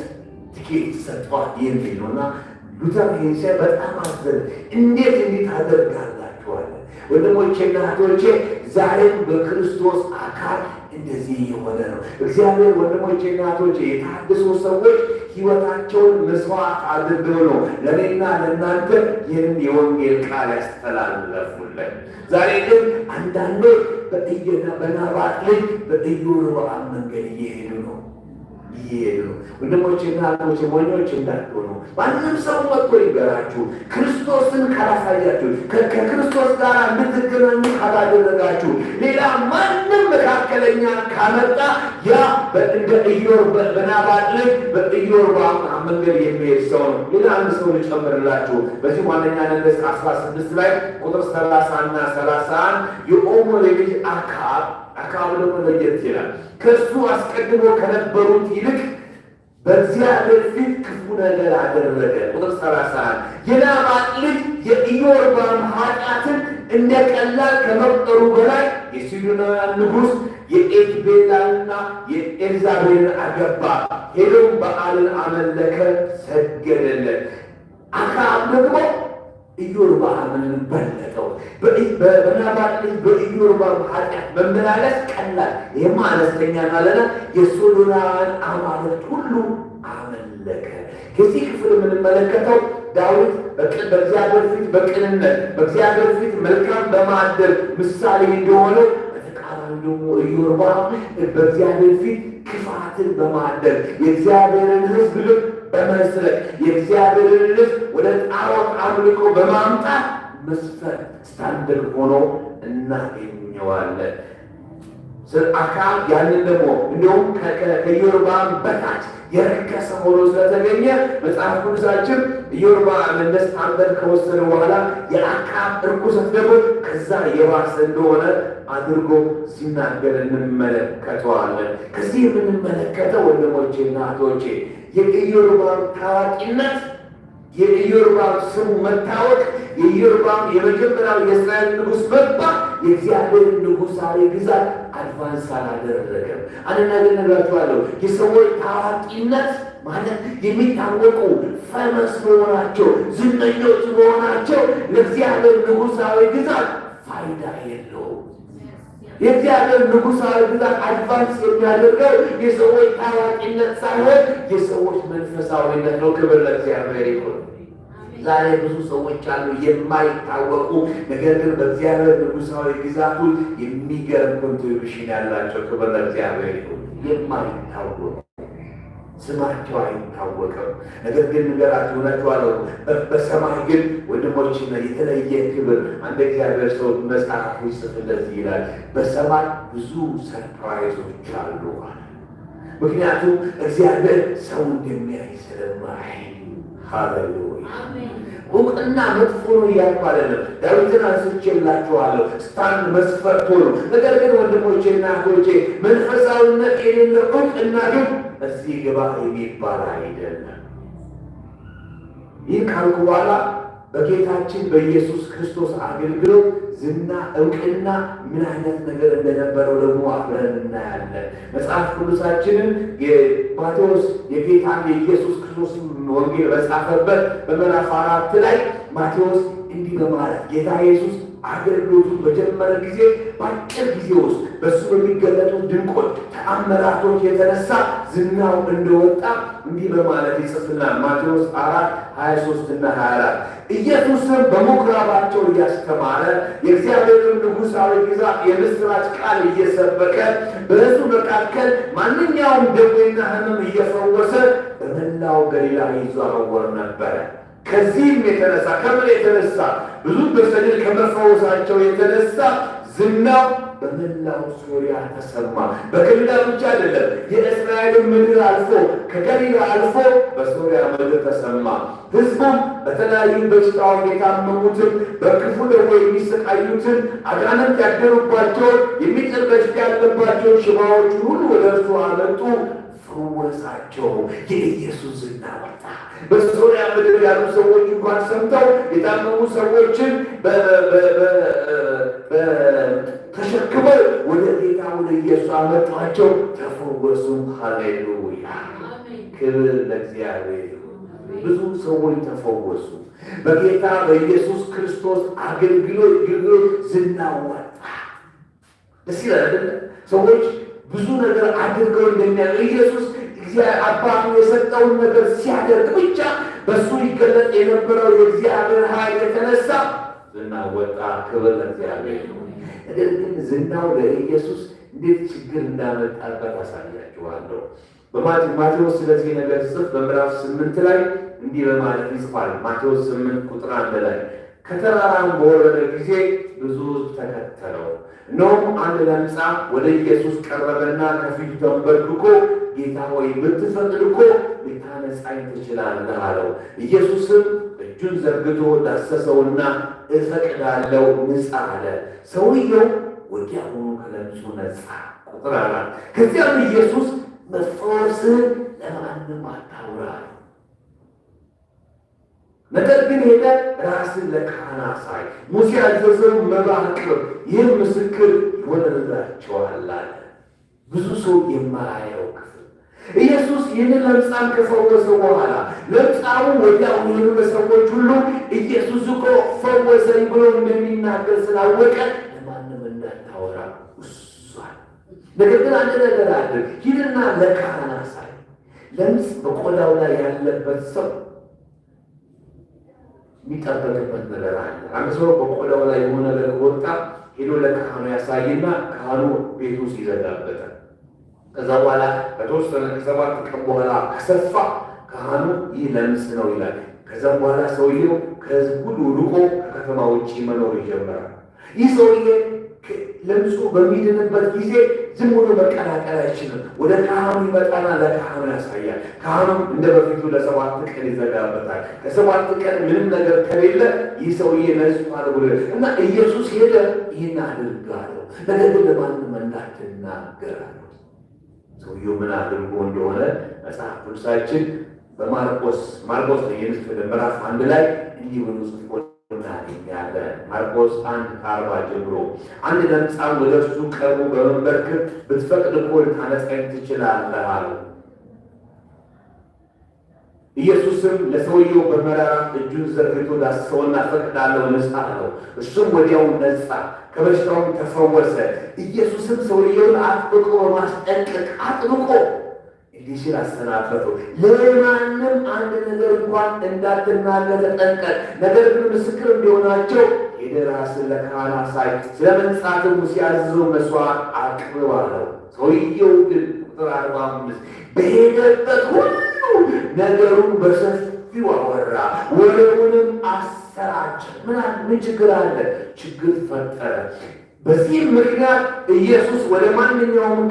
ትኬት ይሰጠዋል የሚል ነው። እና ሉተር ይህን ሲያይ በጣም አዘነ። እንዴት እንዲህ ታደርጋላችኋል? ወንድሞቼና እህቶቼ ዛሬም በክርስቶስ አካል እንደዚህ የሆነ ነው። እግዚአብሔር ወንድሞቼና እህቶቼ የታደሱ ሰዎች ሕይወታቸውን መስዋዕት አድርገው ነው ለእኔና ለእናንተ ይህንን የወንጌል ቃል ያስተላለፉልን። ዛሬ ግን አንዳንዶች በናባጥ ልጅ በኢዮርብዓም መንገድ እየሄዱ ነው። ወንድሞቼና እህቶቼ ሞኞች እንዳትሆኑ። ማንም ሰው መጥቶ ይገራችሁ ክርስቶስን ካላሳያችሁ፣ ከክርስቶስ ጋር እንድትገናኙ ካላደረጋችሁ፣ ሌላ ማንም መካከለኛ ካመጣ ያ በናባጥ ልጅ በኢዮርብዓም መንገድ የሚሄድ ሰው ነው። ሌላ አንድ ሰው ልጨምርላችሁ። በዚህ አንደኛ ነገሥት 16 ላይ ቁጥር 30 እና 31 የኦምሪ ልጅ አክዓብ ደግሞ ለየት ይላል። ከእሱ አስቀድሞ ከነበሩት ይልቅ በእግዚአብሔር ፊት ክፉ ነገር አደረገ። ቁጥር 31 የናባጥ ልጅ የኢዮርብዓም ኃጢአትን እንደ ቀላል ከመቁጠሩ በላይ የሲዶናውያን ንጉሥ የኤዝቤልንና የኤልዛቤልን አገባ። ሄዶም በዓልን አመለከ፣ ሰገደለት። አክዓብ ደግሞ ኢዮርብዓምን በለጠው። በናባጥ ልጅ በኢዮርብዓም ኃጢአት መመላለስ ቀላል፣ ይህማ አነስተኛ ናለና የሶዶናውያን አማልክት ሁሉ አመለከ። ከዚህ ክፍል የምንመለከተው ዳዊት በእግዚአብሔር ፊት በቅንነት በእግዚአብሔር ፊት መልካም በማድረግ ምሳሌ እንደሆነው፣ በተቃራኒ ደግሞ ኢዮርብዓም በእግዚአብሔር ፊት ክፋትን በማድረግ የእግዚአብሔርን ሕዝብ ልብ በመስረቅ የእግዚአብሔርን ልጅ ወደ ጣዖት አምልኮ በማምጣት መስፈርት ስታንደርድ ሆኖ እናገኘዋለን። አክዓብ ያንን ደግሞ እንዲሁም ከኢዮርብዓም በታች የረከሰ ሆኖ ስለተገኘ መጽሐፍ ቅዱሳችን ኢዮርብዓም እንደ ስታንደርድ ከወሰነ በኋላ የአክዓብ እርኩሰት ደግሞ ከዛ የባሰ እንደሆነ አድርጎ ሲናገር እንመለከተዋለን። ከዚህ የምንመለከተው ወንድሞቼና እህቶቼ የኢዮርብዓም ታዋቂነት፣ የኢዮርብዓም ስሙ መታወቅ፣ የኢዮርብዓም የመጀመሪያው የእስራኤል ንጉሥ መባል የእግዚአብሔር ንጉሣዊ ግዛት አድቫንስ አላደረገም። አንድ ነገር እነግራችኋለሁ። የሰዎች ታዋቂነት ማለት የሚታወቁ ፈመስ መሆናቸው፣ ዝነኞች መሆናቸው ለእግዚአብሔር ንጉሣዊ ግዛት ፋይዳ የለውም። የእግዚአብሔር ንጉሣዊ ግዛት አድቫንስ የሚያደርገው የሰዎች ታዋቂነት ሳይሆን የሰዎች መንፈሳዊነት ነው። ክብር ለእግዚአብሔር ይሁን። ዛሬ ብዙ ሰዎች አሉ የማይታወቁ፣ ነገር ግን በእግዚአብሔር ንጉሣዊ ግዛቱ የሚገርም ኮንትሪቢሽን ያላቸው። ክብር ለእግዚአብሔር ይሁን። የማይታወቁ ስማቸው አይታወቅም፣ ነገር ግን ንገራችሁ እላችኋለሁ በሰማይ ግን ወንድሞችና የተለየ ክብር። አንድ እግዚአብሔር ሰው መጽሐፍ ይጽፍ እንደዚህ ይላል፣ በሰማይ ብዙ ሰርፕራይዞች አሉ። ምክንያቱም እግዚአብሔር ሰው እንደሚያይ ስለማይ። ሃሌሉያ። እውቅና መጥፎ ነው እያልኩ አይደለም። ዳዊትን አንስቼላችኋለሁ፣ ስታንድ መስፈርት ሆኖ። ነገር ግን ወንድሞቼና እህቶቼ መንፈሳዊነት የሌለው እውቅና ግን እዚህ ግባ የሚባል አይደለም። ይህ ካልኩ በኋላ በጌታችን በኢየሱስ ክርስቶስ አገልግሎት ዝና፣ እውቅና ምን አይነት ነገር እንደነበረው ደግሞ አብረን እናያለን። መጽሐፍ ቅዱሳችንን ማቴዎስ የጌታን የኢየሱስ ክርስቶስ ወንጌል በጻፈበት በምዕራፍ 4 ላይ ማቴዎስ እንዲህ በማለት ጌታ ኢየሱስ አገልግሎቱን በጀመረ ጊዜ በአጭር ጊዜ ውስጥ በእሱ በሚገለጡ ድንቆች ተአምራቶች የተነሳ ዝናው እንደወጣ እንዲህ በማለት ይጽፍናል። ማቴዎስ 4:23 እና 24 ኢየሱስም በምኵራባቸው እያስተማረ የእግዚአብሔርን ንጉሣዊ ግዛት የምሥራች ቃል እየሰበከ በሕዝቡ መካከል ማንኛውም ደዌና ሕመም እየፈወሰ በመላው ገሊላ ይዘዋወር ነበረ። ከዚህም የተነሳ ከምን የተነሳ ብዙ በሽተኞች ከመፈወሳቸው የተነሳ ዝናው በመላው ሶርያ ተሰማ። በገሊላ ብቻ አይደለም፣ የእስራኤልን ምድር አልፎ ከገሊላ አልፎ በሶርያ ምድር ተሰማ። ሕዝቡም በተለያዩ በሽታዎች የታመሙትን፣ በክፉ ደዌ የሚሰቃዩትን፣ አጋንንት ያደሩባቸውን፣ የሚጥል በሽታ ያለባቸውን ሽባዎቹን ሁሉ ወደ እርሱ አመጡ፣ ፈወሳቸው። የኢየሱስ ዝና ወጣ። በሶርያ ምድር ያሉ ሰዎች እንኳን ሰምተው የታመሙ ሰዎችን ተሸክመው ወደ ጌታ ወደ ኢየሱስ አመጧቸው፣ ተፈወሱ። ሃሌሉያ! ክብር ለእግዚአብሔር። ብዙ ሰዎች ተፈወሱ። በጌታ በኢየሱስ ክርስቶስ አገልግሎት ዝና ወጣ። ደስ ይላል። ሰዎች ብዙ ነገር አድርገው እንደሚያውቁ ኢየሱስ አባቱ የሰጠውን ነገር ሲያደርግ ብቻ በእሱ ይገለጥ የነበረው የእግዚአብሔር ኃይል የተነሳ ዝና ወጣ። ክብር ለእግዚአብሔር። ነገር ግን ዝናው ለኢየሱስ እንዴት ችግር እንዳመጣበት አሳያችኋለሁ። በማቴዎስ ስለዚህ ነገር ጽፍ በምዕራፍ 8 ላይ እንዲህ በማለት ይጽፋል። ማቴዎስ 8 ቁጥር 1 ላይ ከተራራም በወረደ ጊዜ ብዙ ተከተለው። እነሆም አንድ ለምጻም ወደ ኢየሱስ ቀረበና ከፊቱ ተንበርክኮ ጌታ ሆይ ብትፈቅድ እኮ ልታነጻኝ ትችላለህ አለው። ኢየሱስም እጁን ዘርግቶ ዳሰሰውና እፈቅዳለሁ ንጻ አለ። ሰውየው ወዲያውኑ ከለምጹ ነጻ። ቁጥር 4 ከዚያም ኢየሱስ መፈወስህን ለማንም አታውራ፣ ነገር ግን ሄደህ ራስን ለካህን አሳይ፣ ሙሴ ያዘዘውን መባ አቅርብ፣ ይህም ምስክር ይሆንላቸዋል አለ። ብዙ ሰው የማያየው ክፍል ኢየሱስ ይህንን ለምጻም ከፈወሰው በኋላ ለምጻሙ ወዲያውኑ የሆኑ ሰዎች ሁሉ ኢየሱስ እኮ ፈወሰኝ ብሎ እንደሚናገር ስላወቀ ለማንም እንዳታወራ እሷል። ነገር ግን አንድ ነገር አድርግ፣ ሂድና ለካህን አሳይ። ለምጽ በቆዳው ላይ ያለበት ሰው የሚጠበቅበት ነገር አለ። አንድ ሰው በቆዳው ላይ የሆነ ነገር ከወጣ ሄዶ ለካህኑ ያሳይና ካህኑ ቤቱ ውስጥ ይዘጋበታል። ከዛ በኋላ ከተወሰነ ከ7 ቀን በኋላ ከሰፋ ካህኑ ይህ ለምጽ ነው ይላል። ከዛ በኋላ ሰውየው ከሕዝብ ሁሉ ርቆ ከከተማ ውጭ መኖር ይጀምራል። ይህ ሰውዬ ለምጹ በሚድንበት ጊዜ ዝም ብሎ መቀላቀል አይችልም። ወደ ካህኑ ይመጣና ለካህኑ ያሳያል። ካህኑም እንደ በፊቱ ለ7 ቀን ይዘጋበታል። ከ7 ቀን ምንም ነገር ከሌለ ይህ ሰውዬ ነጽቷል ብሎ እና ኢየሱስ ሄደ ይህን አድርጋለሁ፣ ነገር ግን ለማንም እንዳትናገር አለው። ሰውየው ምን አድርጎ እንደሆነ መጽሐፍ ቅዱሳችን በማርቆስ ምዕራፍ 1 ላይ እንዲህ ብሎ ጽፎ እናገኛለን። ማርቆስ 1:40 ጀምሮ አንድ ለምጻም ወደ እርሱ ቀርቦ በመንበርከክ ብትፈቅድ እኮ ልታነጻኝ ትችላለህ አለው። ኢየሱስም ለሰውየው በመራራት እጁን ዘርግቶ ዳሰሰውና እፈቅዳለሁ ንጻ አለው። እሱም ወዲያው ነጻ፣ ከበሽታውም ተፈወሰ። ኢየሱስም ሰውየውን አጥብቆ በማስጠንቀቅ እንዲህ ሲል አሰናበተው። ለማንም አንድ ነገር እንኳን እንዳትናገር ተጠንቀቅ፣ ነገር ግን ምስክር እንዲሆናቸው ሄደህ ራስህን ለካህን አሳይ፣ ስለ መንጻትም ሙሴ ያዘዘውን መሥዋዕት አቅርብ አለው። ሰውየው ግን ቁጥር 45 በሄደበት ሁሉ ነገሩን በሰፊው አወራ፣ ወሬውንም አሰራጨ። ምን ችግር አለ? ችግር ፈጠረ። በዚህም ምክንያት ኢየሱስ ወደ ማንኛውም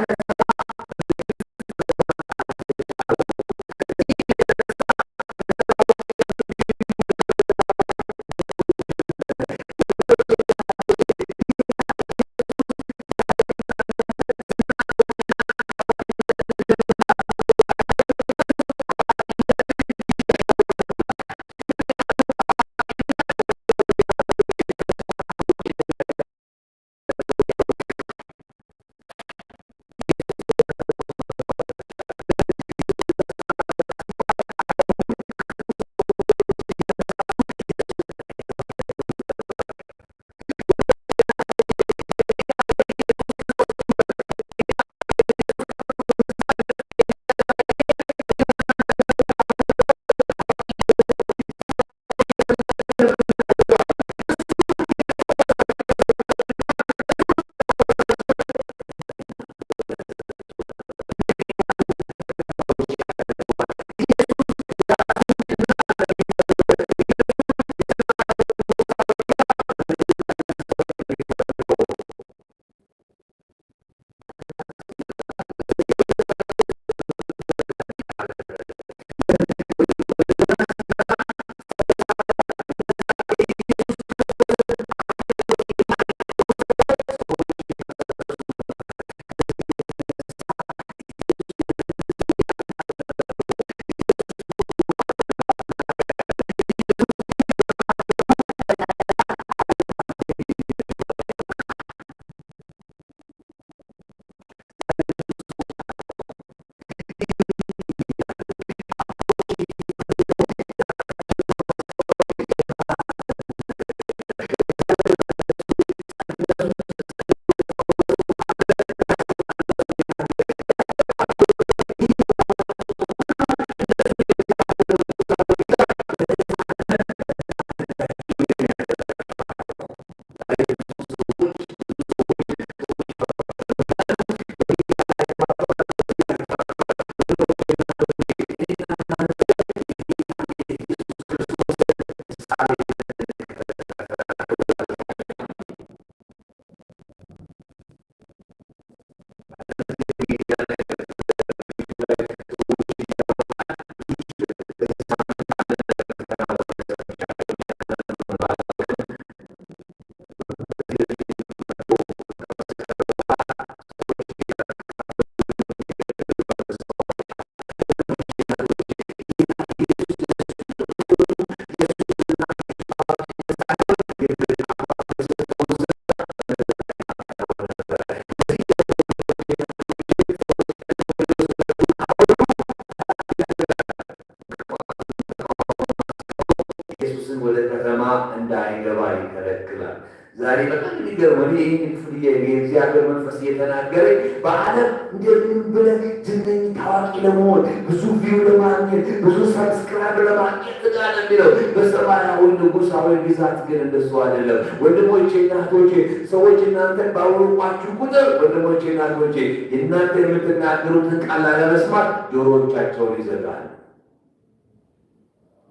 መንፈስ እየተናገረኝ በዓለም እንደምን ብለህ ዝነኛ ታዋቂ ለመሆን ብዙ ቪው ለማግኘት ብዙ ሰብስክራይብ ለማግኘት ትጋር የሚለው በሰማያዊ ንጉሳዊ ግዛት ግን እንደሱ አይደለም። ወንድሞቼ እናቶቼ፣ ሰዎች እናንተን ባወቋችሁ ቁጥር ወንድሞቼ እናቶቼ እናንተ የምትናገሩትን ቃል ላለመስማት ጆሮዎቻቸውን ይዘጋል።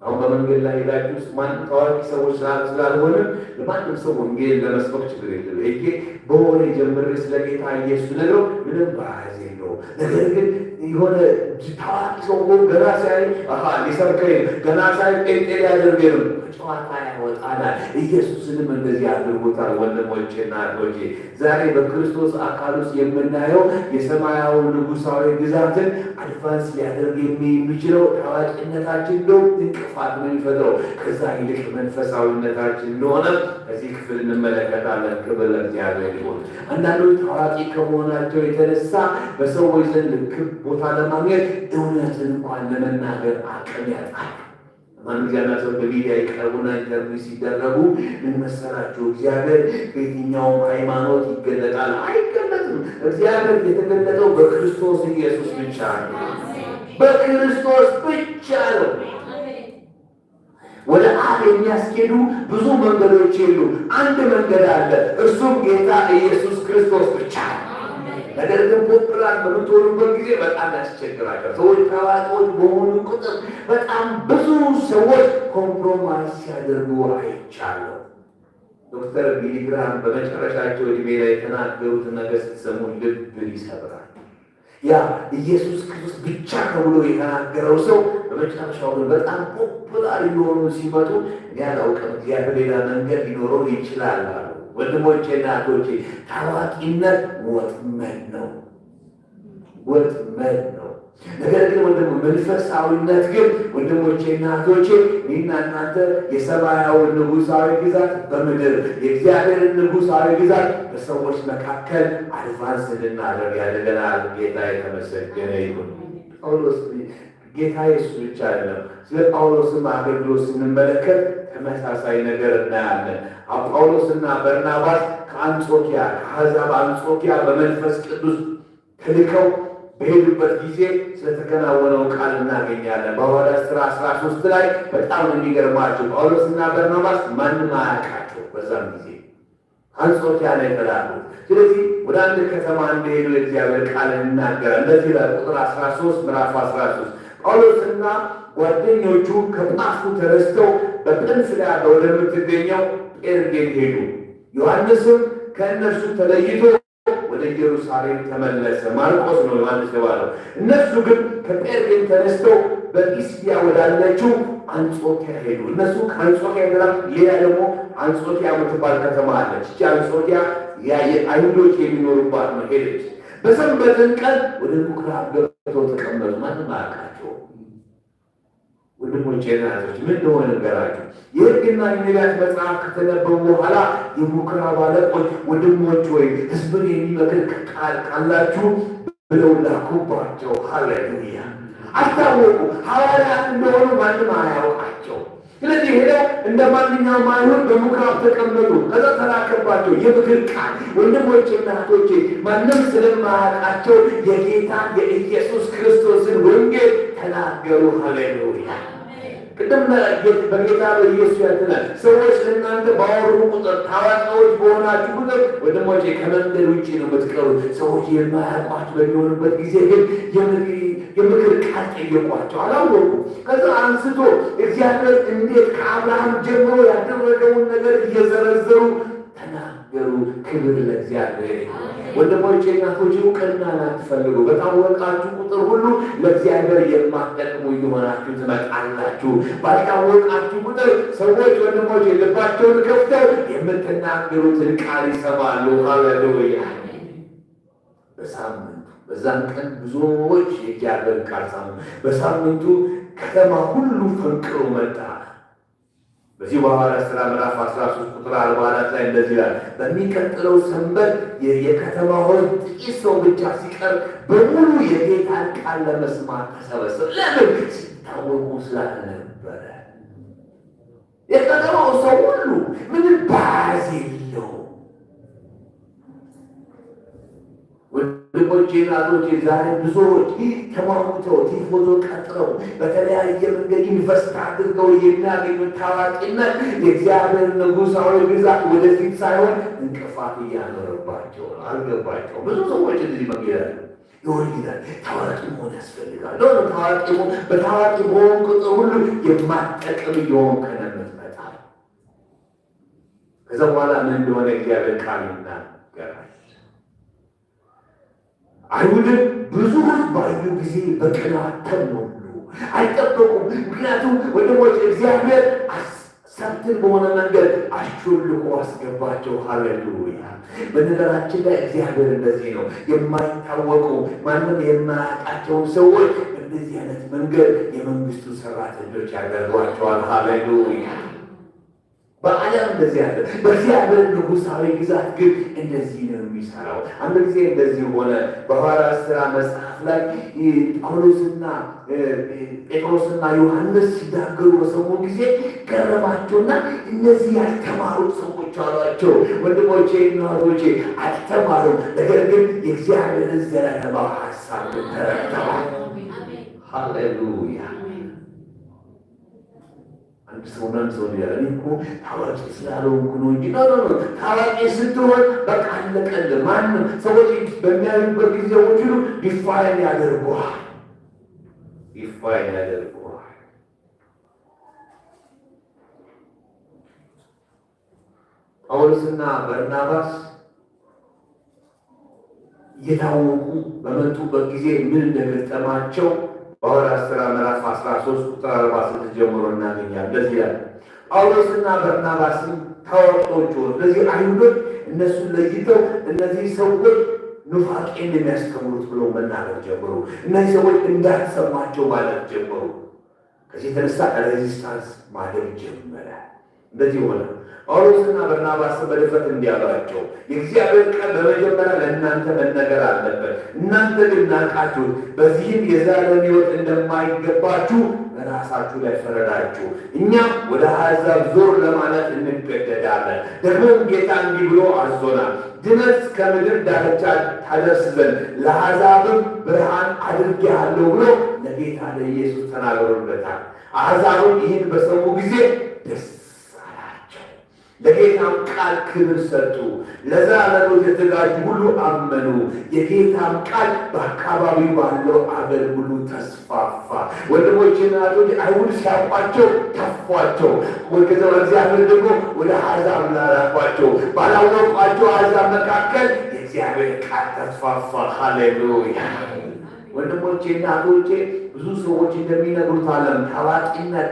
አሁን በመንገድ ላይ ሄዳችሁ ማንም ታዋቂ ሰዎች ስላልሆነ ለማንም ሰው ወንጌል ለመስበክ ችግር የለም። ይሄ በሆነ ጀምሬ ስለ ጌታ ኢየሱስ ነግረው ምንም ባያዝ የለው። ነገር ግን የሆነ ታዋቂ ሰው ገና ሳይ ሊሰብከኝ ገና ሳይ ጴንጤ ሊያደርገኝ ጨዋታ ያወጣናል። ኢየሱስንም እንደዚህ አድርጎታል። ወንድሞቼና እህቶቼ ዛሬ በክርስቶስ አካል ውስጥ የምናየው የሰማያዊ ንጉሳዊ ግዛትን አድቫንስ ሊያደርግ የሚችለው ታዋቂነታችን ነው፣ እንቅፋት ነው የሚፈጥረው። ከዛ ይልቅ መንፈሳዊነታችን እንደሆነ ከዚህ ክፍል እንመለከታለን። ክብር ለእግዚአብሔር ይሁን። አንዳንዶች ታዋቂ ከመሆናቸው የተነሳ በሰዎች ዘንድ ክብ ቦታ ለማግኘት እውነትን እንኳን ለመናገር አቅም ያጣል። ማንኛውም ሰው በሚዲያ ይቀርቡና ኢንተርቪው ሲደረጉ ምን መሰላችሁ? እግዚአብሔር በየትኛውም ሃይማኖት ይገለጣል? አይገለጥም። እግዚአብሔር የተገለጠው በክርስቶስ ኢየሱስ ብቻ ነው። በክርስቶስ ብቻ ነው። ወደ አብ የሚያስኬዱ ብዙ መንገዶች የሉ። አንድ መንገድ አለ፣ እርሱም ጌታ ኢየሱስ ክርስቶስ ብቻ ነው። ነገር ግን ፖፑላር በምትሆኑበት ጊዜ በጣም ያስቸግራቸው። ሰዎች ታዋቂዎች በሆኑ ቁጥር በጣም ብዙ ሰዎች ኮምፕሮማይዝ ሲያደርጉ አይቻለሁ። ዶክተር ቢሊ ግራሃም በመጨረሻቸው ዕድሜ ላይ የተናገሩት ነገር ስትሰሙ ልብን ይሰብራል። ያ ኢየሱስ ክርስቶስ ብቻ ተብሎ የተናገረው ሰው በመጨረሻው ግን በጣም ፖፑላር የሆኑ ሲመጡ ያላውቅም እግዚአብሔር ሌላ መንገድ ሊኖረው ይችላል አሉ። ወንድሞቼ እና እህቶቼ ታዋቂነት ወጥመድ ነው፣ ወጥመድ ነው። ነገር ግን ወንድሞ መንፈሳዊነት ግን ወንድሞቼ እና እህቶቼ እኔና እናንተ የሰማያዊ ንጉሳዊ ግዛት በምድር የእግዚአብሔርን ንጉሳዊ ግዛት በሰዎች መካከል አድቫንስ እንድናደርግ ያደርገናል። ጌታ የተመሰገነ ይሁን። ጳውሎስ ጌታ ኢየሱስ ብቻ አይደለም። ስለ ጳውሎስም አገልግሎት ስንመለከት ተመሳሳይ ነገር እናያለን። ጳውሎስና በርናባስ ከአንጾኪያ ከአሕዛብ አንጾኪያ በመንፈስ ቅዱስ ተልከው በሄዱበት ጊዜ ስለተከናወነው ቃል እናገኛለን። በሐዋርያት ሥራ 13 ላይ በጣም የሚገርማቸው ጳውሎስና በርናባስ ማንም አያውቃቸው። በዛም ጊዜ አንጾኪያ ላይ ተላኩት። ስለዚህ ወደ አንድ ከተማ እንደሄዱ የእግዚአብሔር ቃል ይናገራል። እንደዚህ ላይ ቁጥር 13 ምዕራፍ 13 ጳውሎስና ጓደኞቹ ከጳፉ ተነስተው በጵንፍልያ ወደምትገኘው ጴርጌን ሄዱ። ዮሐንስም ከእነርሱ ተለይቶ ወደ ኢየሩሳሌም ተመለሰ። ማርቆስ ነው ዮሐንስ የተባለው። እነሱ ግን ከጴርጌን ተነስተው በጲስድያ ወዳለችው አንጾኪያ ሄዱ። እነሱ ከአንጾኪያ ሄደው ሌላ ደግሞ አንጾኪያ የምትባል ከተማ አለች። እቺ አንጾኪያ አይሁዶች የሚኖሩባት ነው። ሄደች። በሰንበትን ቀን ወደ ምኩራብ ገብተው ተቀመጡ። ማንም አያውቃቸው። ወንድሞቼ እና እህቶቼ ምን እንደሆነ ነገራችሁ። የሕግና የነቢያት መጽሐፍ ከተነበቡ በኋላ የምኩራብ አለቆች ወንድሞች ወይ ሕዝብን የሚመክር ቃል ካላችሁ ብለው ላኩባቸው። ሃሌሉያ! አስታወቁ። ሐዋርያት እንደሆኑ ማንም አያውቃቸው። ስለዚህ ሄደው እንደ ማንኛውም አይሁድ በምኩራብ ተቀመጡ። ከዛ ተላከባቸው የምክር ቃል። ወንድሞቼ እና እህቶቼ ማንም ስለማያውቃቸው የጌታ የኢየሱስ ክርስቶስን ወንጌል ተናገሩ። ሃሌሉያ! ቅድም በጌታ በኢየሱስ ያትናል። ሰዎች ለእናንተ ባወሩ ቁጥር ታዋቂዎች በሆናችሁ ቁጥር ወንድሞቼ ከመንገድ ውጭ ነው የምትቀሩት። ሰዎች የማያውቋችሁ በሚሆኑበት ጊዜ ግን የምክር ቃል ጠየቋቸው። አላወቁ። ከዛ አንስቶ እግዚአብሔር እንዴት ከአብርሃም ጀምሮ ያደረገውን ነገር እየዘረዘሩ ተናገሩ። ክብር ለእግዚአብሔር። ወንድሞቼ እናቶች እውቅና አትፈልጉ። በታወቃችሁ ቁጥር ሁሉ ለእግዚአብሔር የማትጠቅሙ እየሆናችሁ ትመጣላችሁ። ባልታወቃችሁ ቁጥር ሰዎች ወንድሞቼ ልባቸውን ከፍተው የምትናገሩትን ቃል ይሰማሉ። ሃሌሉያ! በሳምንቱ በዛን ቀን ብዙዎች የእግዚአብሔር ቃል ሰሙ። በሳምንቱ ከተማ ሁሉ ፈንቅሮ መጣ። በዚህ በሐዋርያት ሥራ ምዕራፍ 13 ቁጥር 44 ላይ እንደዚህ ይላል። በሚቀጥለው ሰንበት የከተማው ጥቂት ሰው ብቻ ሲቀር በሙሉ የጌታን ቃል ለመስማት ተሰበሰበ። ለምን? ሲታወቁ ስላልነበረ። የከተማው ሰው ሁሉ ምንም ባዝ የለው። ወንድሞቼ እናቶቼ፣ ዛሬ ብዙዎች ተሟሙተው ቲፎዞ ቀጥረው በተለያየ መንገድ ኢንቨስት አድርገው የሚያገኙት ታዋቂነት የእግዚአብሔር ንጉሣዊ ግዛት ወደፊት ሳይሆን እንቅፋት እያኖረባቸው አልገባቸው። ብዙ ሰዎች እዚህ መንገድ ይወልዳል። ታዋቂ መሆን ያስፈልጋል። ታዋቂ በታዋቂ በሆን ቁጥር ሁሉ የማጠቅም እየሆንክ ነው የምትመጣው። ከዛ በኋላ ምን እንደሆነ እግዚአብሔር ቃል ይናገራል። አይሁድም ብዙዎች ባዩ ጊዜ በቅናት ተሞሉ። አይጠበቁም። ምክንያቱም ወንድሞች እግዚአብሔር ሰብትን በሆነ መንገድ አሾልኮ አስገባቸው። ሃሌሉያ! በነገራችን ላይ እግዚአብሔር እንደዚህ ነው። የማይታወቁ ማንም የማያውቃቸውን ሰዎች በእንደዚህ አይነት መንገድ የመንግስቱ ሰራተኞች ያደርጓቸዋል። ሃሌሉያ! በዓለም እንደዚህ ያለ በእግዚአብሔር ንጉሣዊ ግዛት ግን እንደዚህ ነው የሚሰራው። አንድ ጊዜ እንደዚህ ሆነ። በሐዋርያት ሥራ መጽሐፍ ላይ ጴጥሮስና ዮሐንስ ሲናገሩ በሰሙ ጊዜ ገረማቸውና እነዚህ ያልተማሩት ሰዎች አሏቸው። ወንድሞቼ እና እህቶቼ አልተማሩም፣ ነገር ግን የእግዚአብሔርን ዘላለማዊ ሐሳብ ተረድተዋል። ሃሌሉያ! አንድ ሰው ያለ እኮ ታዋቂ ስላልሆንኩ ነው እንጂ ታዋቂ ስትሆን በቃ አለቀልህ። ማንም ሰዎች በሚያዩበት ጊዜ ሁሉ ዲፋይን ያደርጉሃል። ጳውሎስና በርናባስ እየታወቁ በመጡበት ጊዜ ምን እንደገጠማቸው በሐዋርያት ሥራ ምዕራፍ 13 ቁጥር 46 ጀምሮ እናገኛለን። እንደዚህ ይላል። ጳውሎስና በርናባስም ታዋቂዎች ሆኑ። ስለዚህ አይሁዶች እነሱን ለይተው እነዚህ ሰዎች ኑፋቄን የሚያስተምሩት ብለው መናገር ጀመሩ። እነዚህ ሰዎች እንዳትሰማቸው ማለት ጀመሩ። ከዚህ የተነሳ ሬዚስታንስ ማድረግ ጀመረ። እንደዚህ ሆነ። ጳውሎስና በርናባስ በድፍረት እንዲህ አሏቸው፣ የእግዚአብሔር ቃል በመጀመሪያ ለእናንተ መነገር አለበት። እናንተ ግን ናቃችሁት፣ በዚህም የዘላለም ሕይወት እንደማይገባችሁ በራሳችሁ ላይ ፈረዳችሁ። እኛም ወደ አሕዛብ ዞር ለማለት እንገደዳለን። ደግሞም ጌታ እንዲህ ብሎ አዞናል፣ ድነት እስከ ምድር ዳርቻ ታደርስ ዘንድ ለአሕዛብም ብርሃን አድርጌሃለሁ ብሎ ለጌታ ለኢየሱስ ተናግሮለታል። አሕዛብም ይህን በሰሙ ጊዜ ደስ ለጌታም ቃል ክብር ሰጡ። ለዘላለሙ የተዘጋጁ ሁሉ አመኑ። የጌታም ቃል በአካባቢው ባለው አገር ሁሉ ተስፋፋ። ወንድሞችና እህቶች አይሁድ ሲያውቋቸው ተፏቸው። ወገዘ እግዚአብሔር ደግሞ ወደ አሕዛብ ላላኳቸው ባላወቋቸው አሕዛብ መካከል የእግዚአብሔር ቃል ተስፋፋ። ሃሌሉያ! ወንድሞቼና እህቶቼ ብዙ ሰዎች እንደሚነግሩት ዓለም ታዋቂነት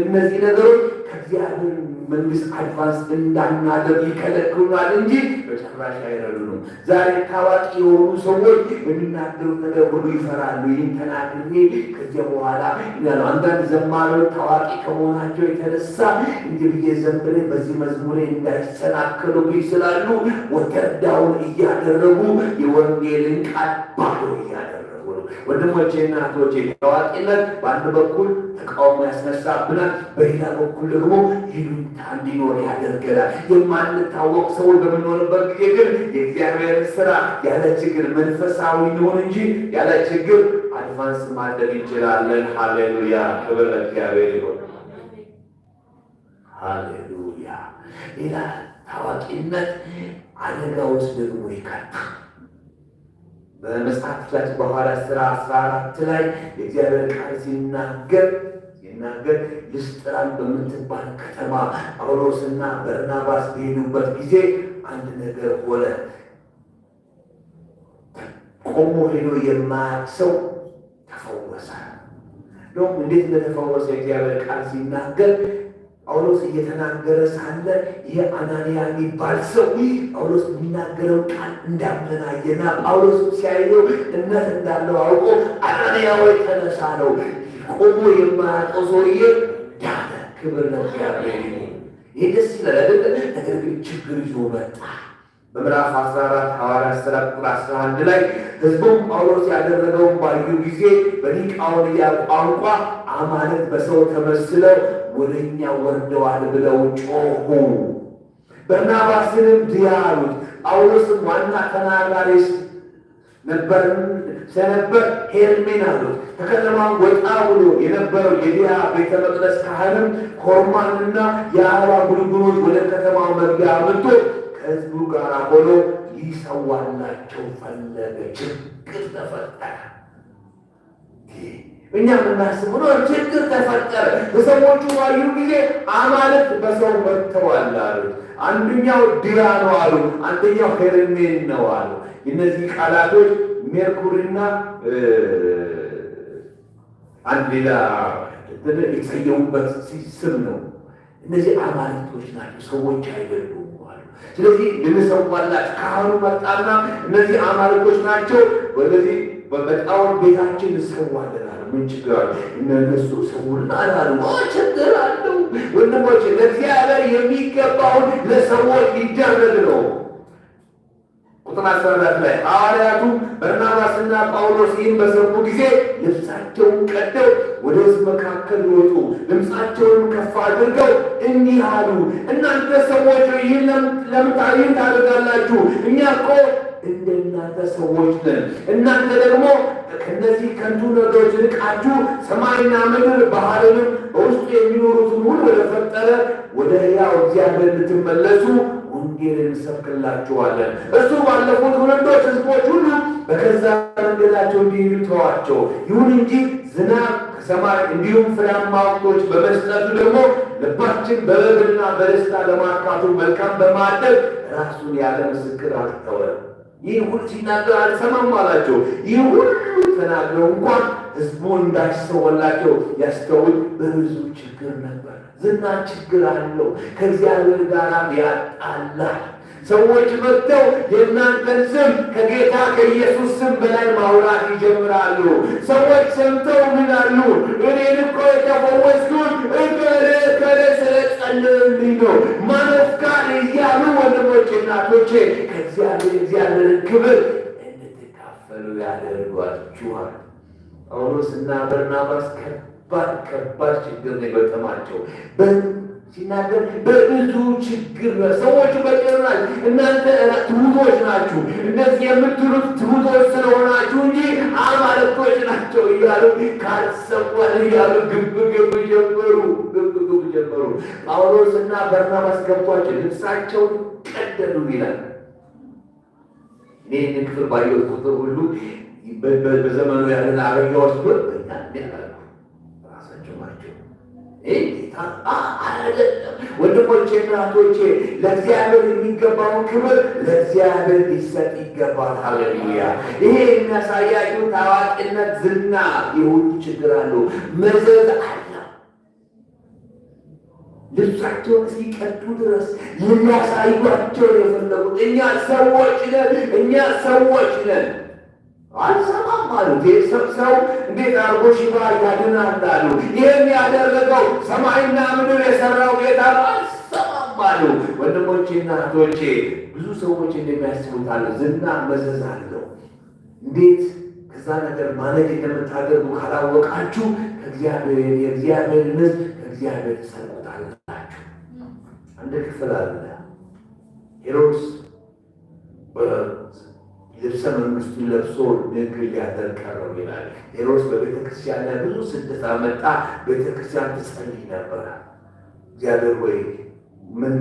እነዚህ ነገሮች ከእግዚአብሔር መንግስት አድቫንስ እንዳናደርግ ይከለክሉናል እንጂ በጭራሽ አይረዱንም። ዛሬ ታዋቂ የሆኑ ሰዎች የሚናገሩት ነገር ሁሉ ይፈራሉ። ይህን ተናግሬ ከዚያ በኋላ ይላሉ። አንዳንድ ዘማሪዎች ታዋቂ ከመሆናቸው የተነሳ እንዲህ ብዬ ዘምሬ በዚህ መዝሙሬ እንዳይሰናከሉብኝ ስላሉ ወተዳውን እያደረጉ የወንጌልን ቃል ባዶ እያደረጉ ነው። ወንድሞቼና እህቶቼ ታዋቂነት በአንድ በኩል ተቃውሞ ያስነሳብናል፣ በሌላ በኩል ደግሞ ይሉኝታ እንዲኖር ያደርገናል። የማንታወቅ ሰዎች በምንሆንበት ጊዜ ግን የእግዚአብሔር ስራ ያለ ችግር መንፈሳዊ ሊሆን እንጂ ያለ ችግር አድቫንስ ማድረግ እንችላለን። ሃሌሉያ! ክብር ለእግዚአብሔር ይሁን። ሃሌሉያ! ሌላ ታዋቂነት አደጋ ውስጥ ደግሞ ይከታል። በመጽሐፍታችን በሐዋርያት ሥራ 14 ላይ የእግዚአብሔር ቃል ሲናገር ልስጥራን በምትባል ከተማ ጳውሎስና በርናባስ በሄዱበት ጊዜ አንድ ነገር ሆነ። ቆሞ ሄዶ የማያውቅ ሰው ተፈወሰ። እንደውም እንዴት እንደተፈወሰ የእግዚአብሔር ቃል ሲናገር ጳውሎስ እየተናገረ ሳለ ይሄ አናንያ የሚባል ሰው ጳውሎስ የሚናገረው ቃል እንዳመናየና ጳውሎስ ሲያየው እምነት እንዳለው አውቆ አናንያ ወይ ተነሳ ነው። ቆሞ የማያውቀው ሰውዬ ዳነ። ክብር ለእግዚአብሔር ይሁን። ይህ ደስ ይላል አይደል? ነገር ግን ችግር ይዞ መጣ። በምዕራፍ 14 ሐዋርያት ሥራ ቁጥር 11 ላይ ሕዝቡም ጳውሎስ ያደረገውን ባዩ ጊዜ በሊቃኦንያ ቋንቋ አማልክት በሰው ተመስለው ወደ እኛ ወርደዋል ብለው ጮኹ። በርናባስንም ድያ አሉት። ጳውሎስም ዋና ተናጋሪ ስለነበር ሄርሜን አሉት። ከከተማ ወጣ ብሎ የነበረው የዲያ ቤተ መቅደስ ካህንም ኮርማንና የአበባ ጉንጉኖች ወደ ከተማው መግቢያ አምጥቶ ከሕዝቡ ጋር ሆኖ ሊሰዋላቸው ፈለገ። ችግር ተፈጠረ። እኛ የምናስበው ነው ችግር ተፈጠረ። በሰዎቹ ባዩ ጊዜ አማልክት በሰው መጥተዋል አሉ። አንደኛው ዲያ ነው አሉ፣ አንደኛው ሄርሜን ነው አሉ። እነዚህ ቃላቶች ሜርኩሪና አንድ ሌላ የተሰየሙበት ስም ነው። እነዚህ አማልክቶች ናቸው፣ ሰዎች አይደሉም አሉ። ስለዚህ ልንሰዋላቸው ካህኑ መጣና እነዚህ አማልክቶች ናቸው፣ ወደዚህ በጣዖት ቤታችን እንሰዋለን አለ። ምን ችግር አለ? እነሱ ሰውና አላሉ። ችግር አለው ወንድሞች፣ ለእግዚአብሔር የሚገባውን ለሰዎች ሊደረግ ነው። ቁጥር 14 ላይ ሐዋርያቱ በርናባስና ጳውሎስ ይህን በሰሙ ጊዜ ልብሳቸውን ቀደው ወደ ሕዝብ መካከል ወጡ። ድምፃቸውን ከፍ አድርገው እንዲህ አሉ፣ እናንተ ሰዎች ይህን ለምን ታደርጋላችሁ? እኛ እኮ እንደናንተ ሰዎች ነን። እናንተ ደግሞ ከእነዚህ ከንቱ ነገሮች ርቃችሁ ሰማይና ምድር ባህርንም በውስጡ የሚኖሩትን ሁሉ ወደ ፈጠረ ወደ ሕያው እግዚአብሔር ልትመለሱ ወንጌልን እንሰብክላችኋለን። እሱ ባለፉት ትውልዶች ሕዝቦች ሁሉ በገዛ መንገዳቸው እንዲሄዱ ተዋቸው። ይሁን እንጂ ዝናብ ከሰማይ እንዲሁም ፍሬያማ ወቅቶች በመስጠቱ ደግሞ ልባችን በበግና በደስታ ለማካቱ መልካም በማድረግ ራሱን ያለ ምስክር አልተወም። ይህ ሁሉ ሲናገር አልሰማም አላቸው። ይህ ሁሉ ተናግረው እንኳን ሕዝቡ እንዳይሰወላቸው ያስተውል በብዙ ችግር ነበር። ዝና ችግር አለው፣ ከእግዚአብሔር ጋር ያጣላል። ሰዎች መጥተው የእናንተን ስም ከጌታ ከኢየሱስ ስም በላይ ማውራት ይጀምራሉ። ሰዎች ሰምተው ምን አሉ? እኔን እኮ የተፈወስኩት እከሌ ስለጸለየልኝ ነው ማመስጋን እያሉ ወንድሞቼ እናቶቼ እግዚአብሔርን ክብር እንድትካፈሉ ያደርጓችኋል። ጳውሎስና በርናባስ ከባድ ችግር ነው የገጠማቸው። ሲናገር በብዙ ችግር ነው። ሰዎቹ በጭራሽ እናንተ ትሑቶች ናችሁ፣ እነዚህ የምትሉት ትሑቶች ስለሆናችሁ እንጂ አማልክቶች ናቸው እያሉ ካልሰዋል እያሉ ግብ ጀመሩ። ጳውሎስና በርናባስ ገብቷቸው ልብሳቸውን ቀደዱ ይላል። እኔ ክፍል ባየሁት ቁጥር ሁሉ በዘመኑ ያለን አረጋዎች በኛ ያላሉ ራሳቸው ናቸው። አይደለም ወንድሞቼ እናቶቼ፣ ለእግዚአብሔር የሚገባውን ክብር ለእግዚአብሔር ሊሰጥ ይገባል። ሃሌሉያ! ይሄ የሚያሳያችሁ ታዋቂነት፣ ዝና የሁሉ ችግር አለው፣ መዘዝ አለ። ልብሳቸውን ሲቀዱ ድረስ የሚያሳዩቸው የፈለጉት እኛ ሰዎች ነን። አልሰማም አሉ። ሰው እንዴት አርጎ ሽባ ያድናል አሉ። ይህም ያደረገው ሰማይና ምድር የሰራው ጌታ አልሰማም አሉ። ወንድሞቼ እና እህቶቼ፣ ብዙ ሰዎች እንደሚያስቡት አለ ዝና መዘዝ አለው። እንዴት ከዛ ነገር ማለድ እንደምታደርጉ ካላወቃችሁ የእግዚአብሔርን ሕዝብ ከእግዚአብሔር ትሰሙታላችሁ። አንድ ክፍል አለ። ሄሮድስ ልብሰ መንግስቱን ለብሶ ንግግር ሊያደርግ ቀረው ይላል። ሄሮድስ በቤተ ክርስቲያን ላይ ብዙ ስደት አመጣ። ቤተ ክርስቲያን ትጸልይ ነበረ። እግዚአብሔር ሆይ ምን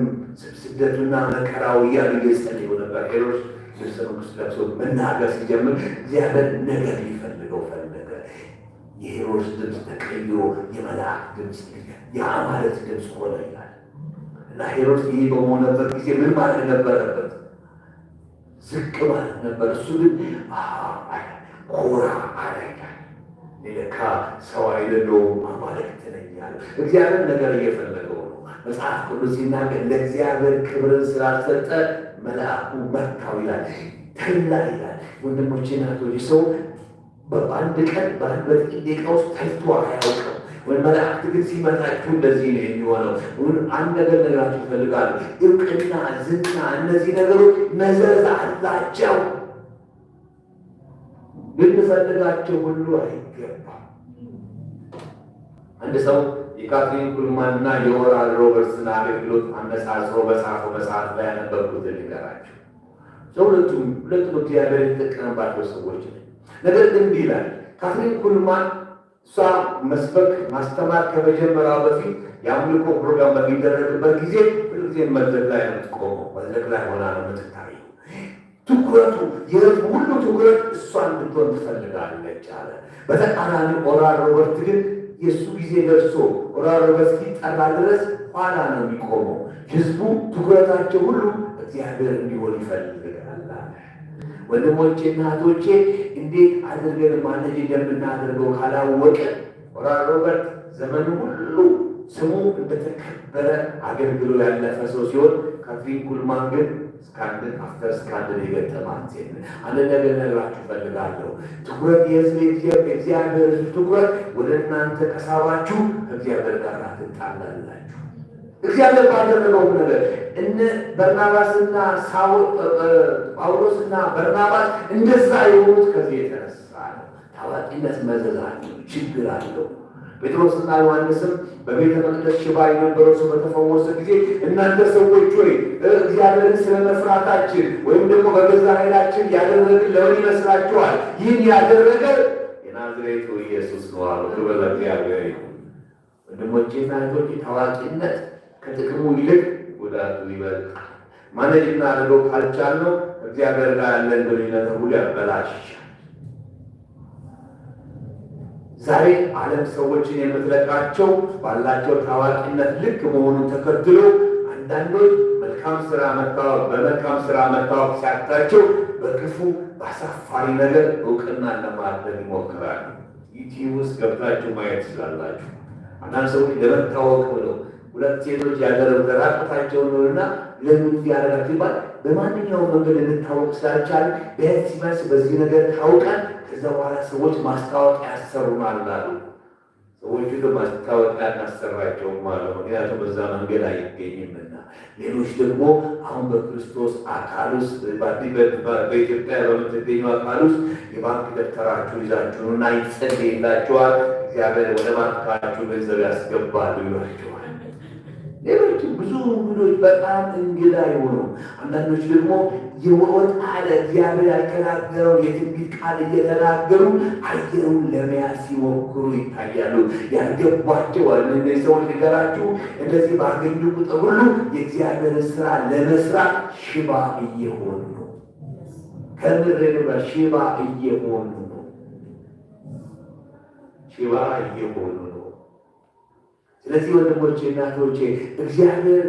ስደቱና መከራው እያሉ እየጸለዩ ነበር። ሄሮድስ ልብሰ መንግስቱ ለብሶ መናገር ሲጀምር እግዚአብሔር ነገር ሊፈልገው ፈለገ። የሄሮድስ ድምፅ ተቀይሮ የመልአክ ድምፅ፣ የአማልክት ድምፅ ሆነ ይላል እና ሄሮድስ ይህ በሆነበት ጊዜ ምን ማለት ነበረበት? ዝቅ ማለት ነበር። እሱ ግን ኮራ አረጋል። ለካ ሰው አይደለሁም አማልክት ነኝ ያለ እግዚአብሔር ነገር እየፈለገው ነው። መጽሐፍ ቅዱስ ሲናገር ለእግዚአብሔር ክብርን ስላልሰጠ መልአኩ መታው ይላል፣ ተላ ይላል። ወንድሞቼ ናቶች፣ ሰው በአንድ ቀን በጥቂት ደቂቃ ውስጥ ተልቶ አያውቅም። መላእክት ግን ሲመታችሁ እንደዚህ ነው የሚሆነው። አንድ ነገር ነግራችሁ እፈልጋለሁ። እውቅና፣ ዝና፣ እነዚህ ነገሮች መዘዝ አላቸው። ልንፈልጋቸው ሁሉ አይገባም። አንድ ሰው የካትሪን ኩልማንና የኦራል ሮበርትስን አገልግሎት አነሳስሮ በጻፈው መጽሐፍ ላይ ያነበብኩትን ልንገራችሁ። ሁለቱም እግዚአብሔር የተጠቀመባቸው ሰዎች ነው። ነገር ግን እንዲህ ይላል ካትሪን ኩልማን እሷ መስበክ ማስተማር ከመጀመሪያ በፊት የአምልኮ ፕሮግራም በሚደረግበት ጊዜ ሁልጊዜ መድረክ ላይ ነው የምትቆመው። መድረክ ላይ ሆና ነው የምትታየው። ትኩረቱ የህዝቡ ሁሉ ትኩረት እሷ እንድትሆን ትፈልጋለች አለ። በተቃራኒ ኦራል ሮበርት ግን የእሱ ጊዜ ደርሶ ኦራል ሮበርት እስኪጠራ ድረስ ኋላ ነው የሚቆመው። ህዝቡ ትኩረታቸው ሁሉ እግዚአብሔር እንዲሆን ይፈልጋል። ወንድሞቼና እህቶቼ እንዴት አድርገን ማኔጅ እንደምናደርገው ካላወቀ ኦራል ሮበርት ዘመኑ ሁሉ ስሙ እንደተከበረ አገልግሎ ያለፈ ሰው ሲሆን ካትሪን ኩልማን ግን ስካንድል አፍተር ስካንድል የገጠማት ሴት። አንድ ነገር ነግራችሁ ፈልጋለሁ። ትኩረት የእግዚአብሔር ህዝብ ትኩረት ወደ እናንተ ከሳባችሁ ከእግዚአብሔር ጋር ትጣላላችሁ። እግዚአብሔር ባደረገው ነገር እነ በርናባስና ጳውሎስና በርናባስ እንደዛ የሆኑት ከዚህ የተነሳ ነው። ታዋቂነት መዘዝ አለው፣ ችግር አለው። ጴጥሮስና ዮሐንስም በቤተ መቅደስ ሽባ የነበረው ሰው በተፈወሰ ጊዜ እናንተ ሰዎች ሆይ እግዚአብሔርን ስለ መፍራታችን ወይም ደግሞ በገዛ ኃይላችን ያደረግን ለምን ይመስላችኋል? ይህን ያደረገ የናዝሬቱ ኢየሱስ ነው አሉ። ክብር ለእግዚአብሔር ይሁን። ወንድሞቼና እህቶቼ ታዋቂነት ከጥቅሙ ይልቅ ጉዳቱ ይበልጣል። ማኔጅ እናድርገው ካልቻልነው እግዚአብሔር ጋር ያለን ግንኙነት ሁሉ ያበላሻል። ዛሬ ዓለም ሰዎችን የምትለቃቸው ባላቸው ታዋቂነት ልክ መሆኑን ተከትሎ አንዳንዶች በመልካም ስራ መታወቅ ሲያቅታቸው በክፉ በአሳፋሪ ነገር እውቅና ለማድረግ ይሞክራሉ። ዩቲዩብ ውስጥ ገብታችሁ ማየት ስላላችሁ አንዳንድ ሰዎች ለመታወቅ ብለው ሁለት ሴቶች ያደረጉት ራቁታቸውን ነውና ለምን ያደረጋችሁ ይባል በማንኛውም መንገድ እንታወቅ ስላልቻል ቢያንስ በዚህ ነገር ታውቀን ከዛ በኋላ ሰዎች ማስታወቂያ ያሰሩናል አሉ። ሰዎቹ ማስታወቂያ እናሰራቸውም አለ። ምክንያቱም በዛ መንገድ አይገኝምና። ሌሎች ደግሞ አሁን በክርስቶስ አካል ውስጥ በኢትዮጵያ በምትገኘው አካል ውስጥ የባንክ ደብተራችሁ ይዛችሁና ይጸልይላችኋል። እግዚአብሔር ወደ ባንካችሁ ገንዘብ ያስገባሉ ይሏቸዋል። ሌሎችም ብዙ እንግዶች በጣም እንግዳ የሆኑ አንዳንዶች ደግሞ የወጣለ እግዚአብሔር ያልተናገረው የትንቢት ቃል እየተናገሩ አየሩን ለመያዝ ሲሞክሩ ይታያሉ። ያልገባቸው እነዚህ ሰዎች ነገራችሁ እንደዚህ ባገኙ ቁጥር ሁሉ የእግዚአብሔርን ስራ ለመስራት ሽባ እየሆኑ ነው። ከምድር ሽባ እየሆኑ ነው። ሽባ እየሆኑ ነው። ስለዚህ ወንድሞቼ እናቶቼ እግዚአብሔር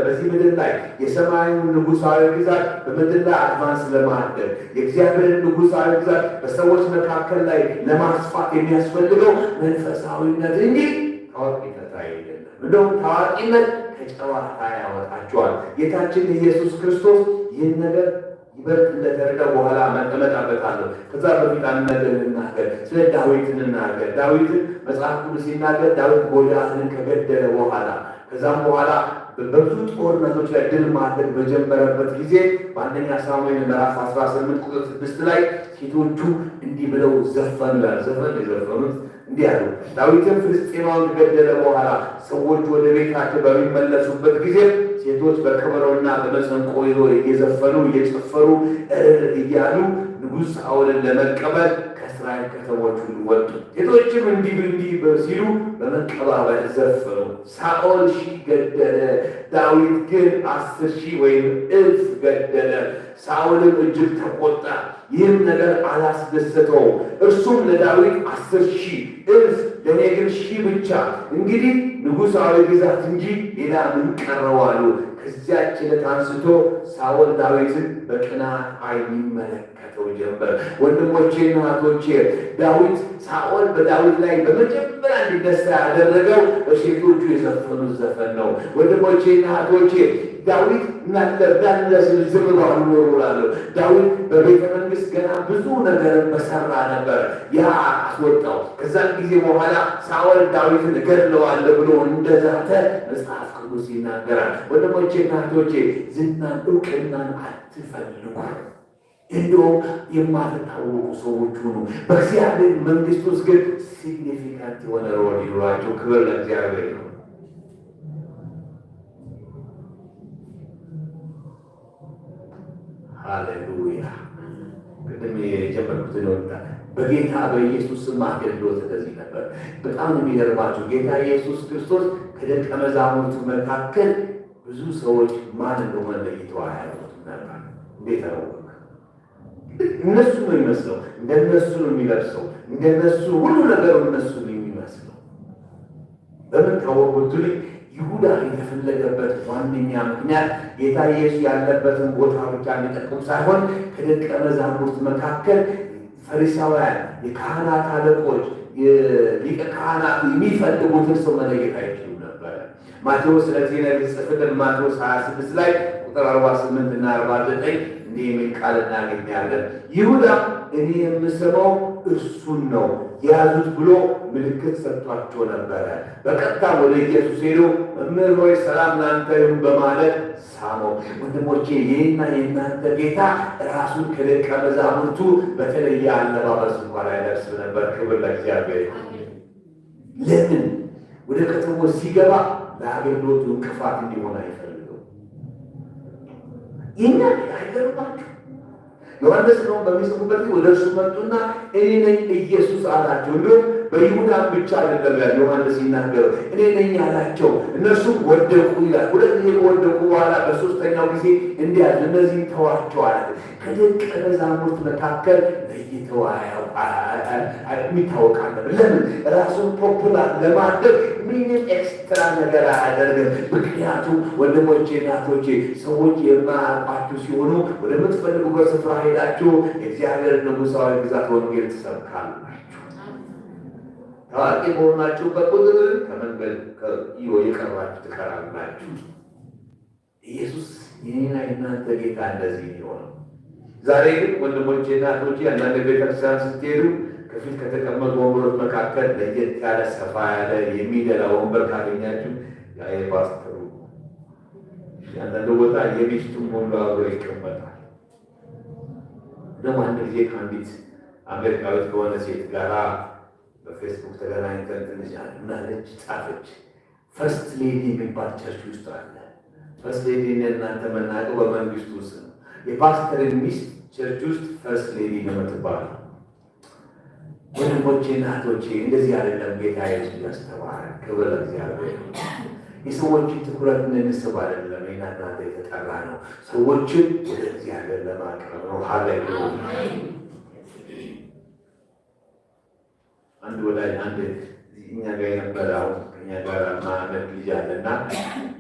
በዚህ ምድር ላይ የሰማዩን ንጉሳዊ ግዛት በምድር ላይ አድቫንስ ለማድረግ የእግዚአብሔርን ንጉሳዊ ግዛት በሰዎች መካከል ላይ ለማስፋት የሚያስፈልገው መንፈሳዊነት እንጂ ታዋቂነት አይደለም። እንደውም ታዋቂነት ከጨዋታ ያወጣቸዋል። ጌታችን ኢየሱስ ክርስቶስ ይህን ነገር ይበልጥ እንደተረዳ በኋላ መጠመጣበታለሁ። ከዛ በፊት አንድ ነገር እንናገር፣ ስለ ዳዊት እንናገር። ዳዊትን መጽሐፍ ቅዱስ ሲናገር ዳዊት ጎልያድን ከገደለ በኋላ ከዛም በኋላ በብዙ ጦርነቶች ላይ ድል ማድረግ በጀመረበት ጊዜ በአንደኛ ሳሙኤል ምዕራፍ 18 ቁጥር 6 ላይ ሴቶቹ እንዲህ ብለው ዘፈኑ ይላል። ዘፈን የዘፈኑት እንዲህ አሉ። ዳዊትን ፍልስጤማውን ከገደለ በኋላ ሰዎች ወደ ቤታቸው በሚመለሱበት ጊዜ ሴቶች በከበሮና በመሰንቆ እየዘፈኑ እየጨፈሩ እያሉ ንጉሥ ሳኦልን ለመቀበል ከእስራኤል ከተሞች ሁሉ ወጡ። ሴቶችም እንዲህ ሲሉ በመቀባበል ዘፈኑ። ሳኦል 1000 ገደለ፣ ዳዊት ግን 10,000 ወይም 1000 ገደለ። ሳኦልም እጅግ ተቆጣ፣ ይህም ነገር አላስደሰተው። እርሱም ለዳዊት 10,000 1000 ለእኔ ግን 1,000 ብቻ፣ እንግዲህ ንጉሣዊ ግዛት እንጂ ሌላ ምን ቀረው አሉ። ከዚያች ዕለት አንስቶ ሳኦል ዳዊትን በቅናት ዓይን ይመለከተው ጀመር። ወንድሞቼና እህቶቼ ዳዊት ሳኦል በዳዊት ላይ በመጀመሪያ እንዲነሳ ያደረገው በሴቶቹ የዘፈኑት ዘፈን ነው። ወንድሞቼና እህቶቼ ዳዊት ዝም ባሉ ኖሩ እላለሁ። ዳዊት በቤተ መንግስት ገና ብዙ ነገር በሰራ ነበር። ያ አስወጣው። ከዛን ጊዜ በኋላ ሳኦል ዳዊትን እገድለዋለሁ ብሎ እንደዛተ መጽሐፍ ቅዱስ ይናገራል። ወንድሞቼና እህቶቼ ዝናን እውቅናን አትፈልጉ። እንደውም የማትታወቁ ሰዎች ሁኑ። በእግዚአብሔር መንግስት ውስጥ ግን ሲግኒፊካንት የሆነ ሮል ይኖራቸው። ክብር ለእግዚአብሔር ነው። ሃሌሉያ። ቅድም የጀመርኩትን ይወጣል። በጌታ በኢየሱስ ስም አገልግሎት እንደዚህ ነበር። በጣም የሚገርማችሁ ጌታ ኢየሱስ ክርስቶስ ከደቀ መዛሙርቱ መካከል ብዙ ሰዎች ማን እንደሆነ ለይተው አያውቁትም ነበር። እንዴት ነው? እነሱ ነው የሚመስለው፣ እንደነሱ ነው የሚለብሰው፣ እንደነሱ ሁሉ ነገሩ እነሱ ነው የሚመስለው። በምን ታወቁት? ይሁዳ የተፈለገበት ዋነኛ ምክንያት ጌታ ኢየሱስ ያለበትን ቦታ ብቻ የሚጠቅም ሳይሆን ከደቀ መዛሙርት መካከል ፈሪሳውያን፣ የካህናት አለቆች፣ የሊቀ ካህናቱ የሚፈልጉትን ሰው መለየት አይችሉም ነበረ። ማቴዎስ ስለዚህ ነገር ጽፍልን ማቴዎስ 26 ላይ ቁጥር 48 እና 49 እንዲህ የሚል ቃል እናገኛለን። ይሁዳ እኔ የምስበው እርሱን ነው ያዙት ብሎ ምልክት ሰጥቷቸው ነበረ። በቀጥታ ወደ ኢየሱስ ሄዶ መምህር ሆይ ሰላም ላንተ ይሁን በማለት ሳመው። ወንድሞቼ ይህና የእናንተ ጌታ ራሱን ከደቀ መዛሙርቱ በተለየ አለባበስ እንኳን አይለብስ ነበር። ክብር ለእግዚአብሔር። ለምን? ወደ ከተሞች ሲገባ ለአገልግሎቱ እንቅፋት እንዲሆን አይፈልገው። ይህና አይገርማችሁ? ዮሐንስ ነው በሚጽፉበት ወደ እርሱ መጡና እኔ ነኝ ኢየሱስ አላቸው። እንዲሁም በይሁዳም ብቻ አይደለም ያለ ዮሐንስ ሲናገረው እኔ ነኝ አላቸው። እነርሱም ወደቁ ይላል። ሁለት ጊዜ ከወደቁ በኋላ በሶስተኛው ጊዜ እንዲህ ያለ እነዚህ ተዋቸዋል። ከደቀ መዛሙርት መካከል ለይተው የሚታወቅ አለበት። ለምን? ራሱን ፖፑላር ለማድረግ ምንም ኤክስትራ ነገር አያደርግም። ምክንያቱም ወንድሞቼ እናቶቼ፣ ሰዎች የማያውቋችሁ ሲሆኑ ወደምትፈልጉበት ስፍራ ሄዳችሁ የእግዚአብሔር ንጉሣዊ ግዛት ወንጌል ትሰብካላችሁ። ታዋቂ በሆናችሁበት ቁጥር ከመንገድ የቀራችሁ ትቀራላችሁ። ኢየሱስ የኔና የእናንተ ጌታ እንደዚህ የሆነው። ዛሬ ግን ወንድሞቼ እናቶቼ፣ አንዳንድ ቤተክርስቲያን ስትሄዱ ከፊት ከተቀመጡ ወንበሮች መካከል ለየት ያለ ሰፋ ያለ የሚደላ ወንበር ካገኛችሁ ያ የፓስተሩ፣ አንዳንድ ቦታ የሚስቱም ሁሉ አብሮ ይቀመጣል። ደግሞ አንድ ጊዜ ከአንዲት አሜሪካዊት ከሆነ ሴት ጋራ በፌስቡክ ተገናኝተን ትንሽ ምናለች ጻፈች። ፈርስት ሌዲ የሚባል ቸርች ውስጥ አለ። ፈርስት ሌዲ እናንተ መናቀው በመንግስቱ ውስጥ ነው። የፓስተርን ሚስት ቸርች ውስጥ ፈርስት ሌዲ ነው የምትባለው። ወንድሞቼ እናቶቼ፣ እንደዚህ አይደለም ጌታ ኢየሱስ ያስተማረ። ክብር ለእግዚአብሔር። የሰዎችን ትኩረት እንስብ አይደለም። እናንተ የተጠራ ነው ሰዎችን ወደ እግዚአብሔር ለማቅረብ ነው። ሃሌሉያ። አንድ ወዳጅ አንድ እኛ ጋር የነበረ አሁን ከኛ ጋር ማመድ ልጅ አለና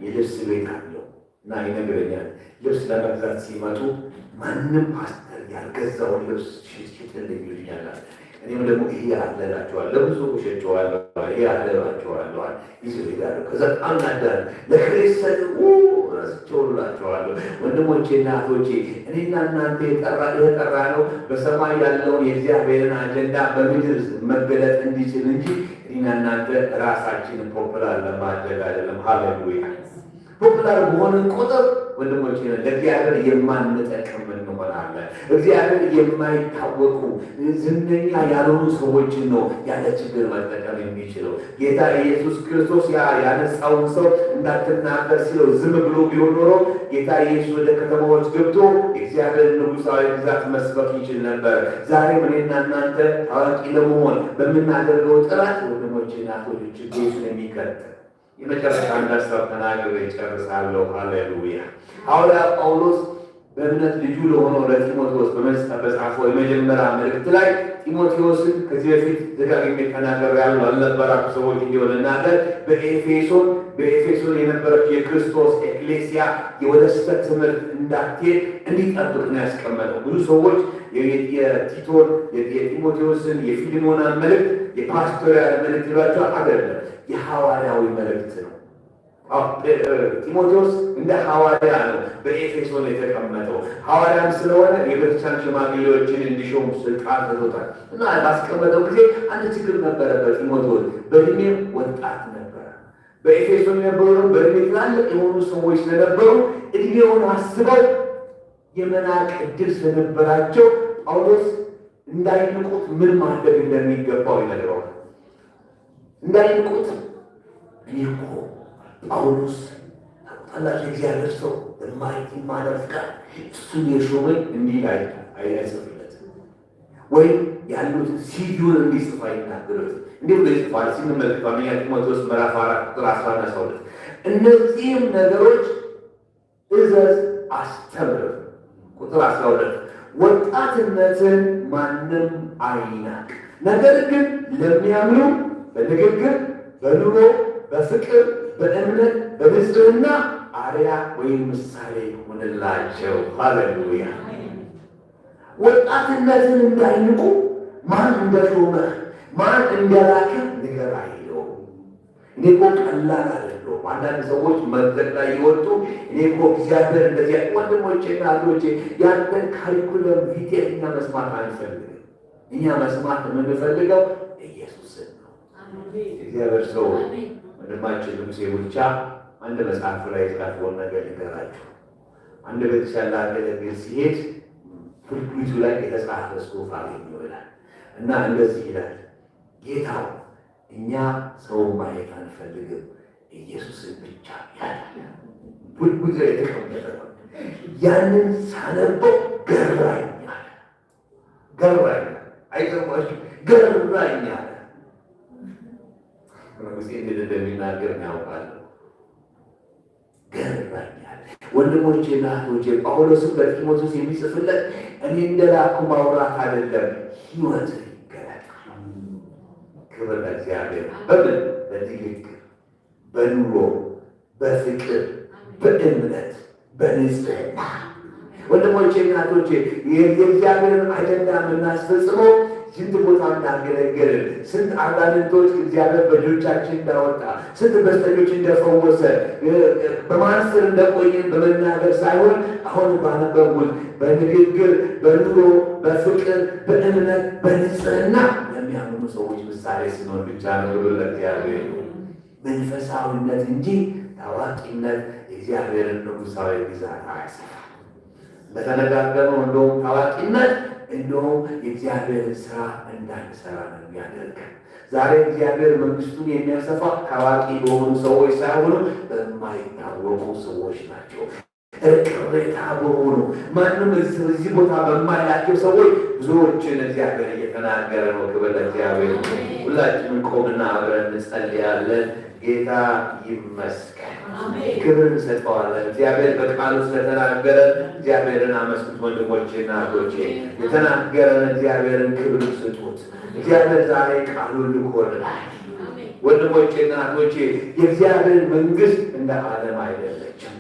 የልብስ ቤት አለው እና ይነግረኛል። ልብስ ለመግዛት ሲመጡ ማንም ፓስተር ያልገዛውን ልብስ ሽጥልኝ ይሉኛል። እኔም ደግሞ ይሄ አለ እላቸዋለሁ። ለብዙ ሸጨዋለሁ። ይሄ አለ እላቸዋለሁ። ይዞ ሄዳለሁ። ከዛ ጣም ናዳል ለክሬሰት ረስቸው እላቸዋለሁ። ወንድሞቼ እናቶቼ፣ እኔና እናንተ የተጠራ ነው በሰማይ ያለውን የእግዚአብሔርን አጀንዳ በምድር መገለጥ እንዲችል እንጂ እኔና እናንተ ራሳችንን ፖፑላር ለማድረግ አይደለም። ሃሌሉያ። ፖፑላር በሆንን ቁጥር ወንድሞቼ ለእግዚአብሔር የማንጠቅም እንሆናለን። እግዚአብሔር የማይታወቁ ዝነኛ ያልሆኑ ሰዎችን ነው ያለ ችግር መጠቀም የሚችለው። ጌታ ኢየሱስ ክርስቶስ ያነሳውን ሰው እንዳትናገር ሲለው ዝም ብሎ ቢሆን ኖሮ ጌታ ኢየሱስ ወደ ከተማዎች ገብቶ የእግዚአብሔር ንጉሣዊ ግዛት መስበክ ይችል ነበር። ዛሬም እኔና እናንተ ታዋቂ ለመሆን በምናደርገው ጥረት ወንድሞቼ እናቶች ችግሩን የሚከተል የመጨረሻ አንድ ሀሳብ ተናግሬ እጨርሳለሁ። ሃሌሉያ። ሐዋርያ ጳውሎስ በእምነት ልጁ ለሆነው ለጢሞቴዎስ በጻፈው የመጀመሪያ መልእክት ላይ ጢሞቴዎስን ከዚህ በፊት ደጋግሜ ተናግሬያለሁ። ያልነበራችሁ ሰዎች እንዲሆን እናገር። በኤፌሶን የነበረችው የክርስቶስ ኤክሌሲያ ወደ ስህተት ትምህርት እንዳትሄድ እንዲጠብቅ ነው ያስቀመጠው። ብዙ ሰዎች የቲቶን፣ የጢሞቴዎስን፣ የፊልሞናን መልእክት የፓስቶሪያል መልእክት ይሏቸዋል። አይደለም፣ የሐዋርያዊ መልእክት ነው። ጢሞቴዎስ እንደ ሐዋርያ ነው በኤፌሶን የተቀመጠው። ሐዋርያም ስለሆነ የቤተክርስቲያን ሽማግሌዎችን እንዲሾሙ ስልጣን ተሰጥቷል እና ባስቀመጠው ጊዜ አንድ ችግር ነበረበት። ጢሞቴዎስ በእድሜ ወጣት ነበረ። በኤፌሶን የነበሩ በእድሜ ትላልቅ የሆኑ ሰዎች ስለነበሩ እድሜውን አስበው የመናቅ ዕድል ስለነበራቸው ጳውሎስ እንዳይንቁት ምን ማድረግ እንደሚገባው ይነግረዋል። እንዳይንቁት እኔ እኮ ጳውሎስ ታላቅ እግዚአብሔር ሰው ማይቲ ማለፍካ እሱን የሾመኝ እንዲህ አይጽፍለትም ወይም ያሉትን ሲዲውን እንዲጽፍ አይናገሩት። እንዴት ነው ይጽፋል? ስንመለከት አንደኛ ጢሞቴዎስ ምዕራፍ 4 ቁጥር 11-12 እነዚህም ነገሮች እዘዝ አስተምር። ቁጥር 12 ወጣትነትን ማንም አይናቅ፣ ነገር ግን ለሚያምኑ በንግግር በኑሮ በፍቅር በእምነት በንጽሕና አርያ ወይም ምሳሌ ሆንላቸው። ሃሌሉያ። ወጣትነትን እንዳይንቁ ማን እንደሾመህ ማን እንደላከ ንገር አይለው። እኔ እኮ ቀላል አይደለሁም። አንዳንድ ሰዎች መድረክ ላይ ይወጡ እኔ እኮ እግዚአብሔር እንደዚህ ወንድሞቼና እህቶቼ ያንተን ካሪኩለም ቪቴል እኛ መስማት አንፈልግም። እኛ መስማት የምንፈልገው ኢየሱስን ነው። እግዚአብሔር ሰው ወንድማችን ሙሴ ብቻ አንድ መጽሐፍ ላይ የጻፈውን ነገር ልንገራችሁ። አንድ ቤተክርስቲያን ላገለግል ሲሄድ ፑልፒቱ ላይ የተጻፈ ጽሑፍ አገኘሁ ይላል እና እንደዚህ ይላል፣ ጌታው እኛ ሰው ማየት አንፈልግም ኢየሱስን ብቻ ያለ ፑልፒቱ ላይ የተቀመጠ ነው። ያንን ሳነበው ገራኛል። አይገርማችሁ? ገራኛል። ሙሴ እንዴት እንደሚናገር ያውቃለሁ። ገራኛል። ወንድሞቼና እህቶቼ ጳውሎስም ለጢሞቴዎስ የሚጽፍለት እኔ እንደላኩ ማውራት አይደለም፣ ሕይወት ይገለጣል። ክብር ለእግዚአብሔር። በምን? በንግግር፣ በኑሮ፣ በፍቅር፣ በእምነት፣ በንጽሕና። ወንድሞቼና እህቶቼ የእግዚአብሔርን አጀንዳ የምናስፈጽመው ስንት ቦታ እንዳገለገልን፣ ስንት አጋንንቶች እግዚአብሔር በእጆቻችን እንዳወጣ፣ ስንት በሽተኞች እንደፈወሰ በማንስር እንደቆየን በመናገር ሳይሆን አሁን ባነበቡት በንግግር፣ በኑሮ፣ በፍቅር፣ በእምነት፣ በንጽሕና ለሚያምኑ ሰዎች ምሳሌ ስንሆን ብቻ ነው። ለእግዚአብሔር መንፈሳዊነት እንጂ ታዋቂነት የእግዚአብሔርን ንጉሣዊ ግዛት አያሰፋም። በተነጋገረው እንደውም ታዋቂነት እንደውም የእግዚአብሔርን ስራ እንዳንሰራ ነው የሚያደርገን። ዛሬ እግዚአብሔር መንግስቱን የሚያሰፋ ታዋቂ በሆኑ ሰዎች ሳይሆኑ በማይታወቁ ሰዎች ናቸው። ቅሬታ በሆኑ ማንም እዚህ ቦታ በማይላቸው ሰዎች ብዙዎችን እግዚአብሔር እየተናገረ ነው። ክብር ለእግዚአብሔር። ሁላችንም ቆምና አብረን እንጸልያለን። ጌታ ይመስገን። ክብር እንሰጠዋለን። እግዚአብሔር በቃሉ ስለተናገረ እግዚአብሔርን አመስግኑ። ወንድሞቼና እህቶቼ የተናገረን እግዚአብሔርን ክብር ስጡት። እግዚአብሔር ዛሬ ቃሉን ልኮልናል። ወንድሞቼና እህቶቼ የእግዚአብሔር መንግስት እንደ ዓለም አይደለችም።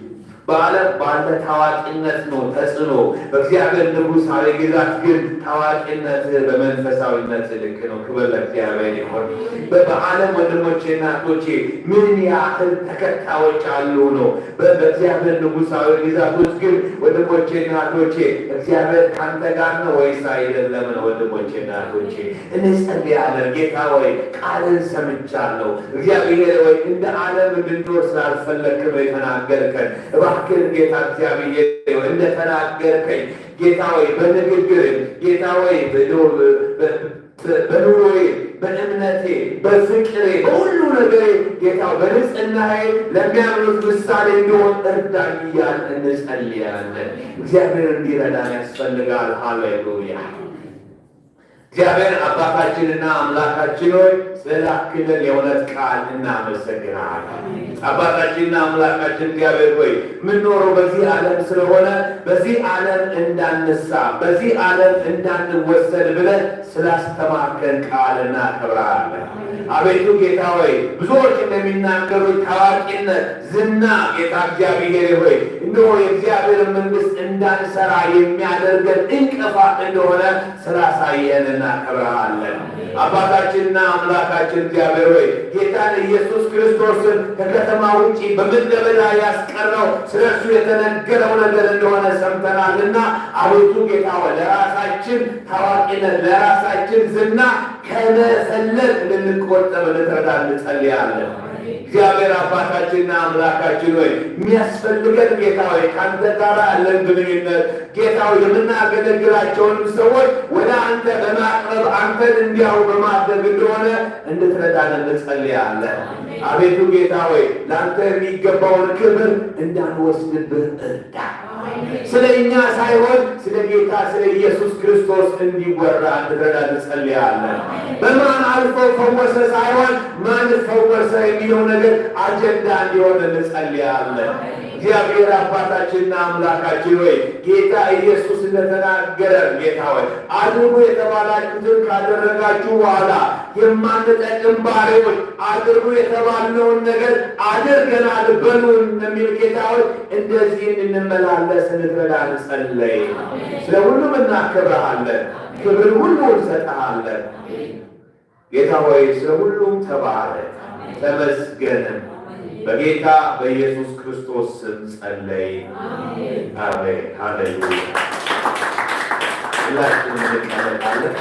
በዓለም ባለ ታዋቂነት ነው ተጽዕኖ። በእግዚአብሔር ንጉሣዊ ግዛት ግን ታዋቂነት በመንፈሳዊነት ልክ ነው። ክብር ለእግዚአብሔር ይሁን። በዓለም ወንድሞቼና እህቶቼ ምን ያህል ተከታዮች አሉ ነው። በእግዚአብሔር ንጉሣዊ ግዛት ውስጥ ግን ወንድሞቼና እህቶቼ እግዚአብሔር ካንተ ጋር ነው ወይስ አይደለም ነው? ወንድሞቼና እህቶቼ እንጸልያለን። ጌታ ወይ ቃልን ሰምቻለሁ። እግዚአብሔር ወይ እንደ ዓለም እንድንኖር ስላልፈለግክ ነው የተናገርከን። እባክህ ጌታ እግዚአብሔር እንደተናገርከኝ ጌታ ወይ በንግግር ጌታ ወይ በኑሮዬ፣ በእምነቴ፣ በፍቅሬ፣ በሁሉ ነገሬ ጌታ በንጽሕናዬ ለሚያምኑት ምሳሌ እንዲሆን እርዳኝ እያልን እንጸልያለን። እግዚአብሔር እንዲረዳን ያስፈልጋል። ሃሌሉያ። እግዚአብሔር አባታችንና አምላካችን ሆይ ስለላክልን የእውነት ቃል እናመሰግናለን። አባታችንና አምላካችን እግዚአብሔር ሆይ የምንኖረው በዚህ ዓለም ስለሆነ በዚህ ዓለም እንዳንሳ፣ በዚህ ዓለም እንዳንወሰድ ብለን ስላስተማርከን ቃል እናከብራለን። አቤቱ ጌታ ሆይ ብዙዎች እንደሚናገሩት ታዋቂነት፣ ዝና ጌታ እግዚአብሔር ሆይ እነሆ የእግዚአብሔር መንግስት እንዳንሰራ የሚያደርገን እንቅፋት እንደሆነ ስላሳየን እናከብራለን። አባታችንና አምላካችን እግዚአብሔር ሆይ ጌታን ኢየሱስ ክርስቶስን ከከተማ ውጪ በምድረ በዳ ያስቀረው ስለ እሱ የተነገረው ነገር እንደሆነ ሰምተናልና አቤቱ ጌታ ሆይ ለራሳችን ታዋቂነት፣ ለራሳችን ዝና ከመፈለግ እንድንቆጠብ ልትረዳን እንጸልያለን። እግዚአብሔር አባታችንና አምላካችን ሆይ የሚያስፈልገን ጌታ ሆይ ከአንተ ጋር ያለን ግንኙነት ጌታ ሆይ የምናገለግላቸውንም ሰዎች ወደ አንተ በማቅረብ አንተን እንዲያው በማድረግ እንደሆነ እንድትረዳን እንጸልያለን። አቤቱ ጌታ ሆይ ለአንተ የሚገባውን ክብር እንዳንወስድብህ እርዳ። ስለ እኛ ሳይሆን ስለ ጌታ ስለ ኢየሱስ ክርስቶስ እንዲወራ እንድትረዳን እንጸልያለን። በማን አልፎ ፈወሰ ሳይሆን ማን ፈወሰ የሚለው ነገር አጀንዳ እንዲሆን እንጸልያለን። እግዚአብሔር አባታችንና አምላካችን ሆይ ጌታ ኢየሱስ እንደተናገረ ጌታ ሆይ አድርጉ የተባላችሁትን ካደረጋችሁ በኋላ የማንጠቅም ባሪያዎች አድርጉ የተባልነውን ነገር አድርገናል በሉን የሚል ጌታ ሆይ እንደዚህ እንመላለስ እንድትረዳን እንጸልይ። ስለ ሁሉም እናከብረሃለን፣ ክብርን ሁሉ እንሰጥሃለን። ጌታ ሆይ ስለ ሁሉም ተባረክ፣ ተመስገንም። በጌታ በኢየሱስ ክርስቶስ ስም ጸለይ። አሜን። ሃሌሉያ። ሁላችንም እንቀመጣለን።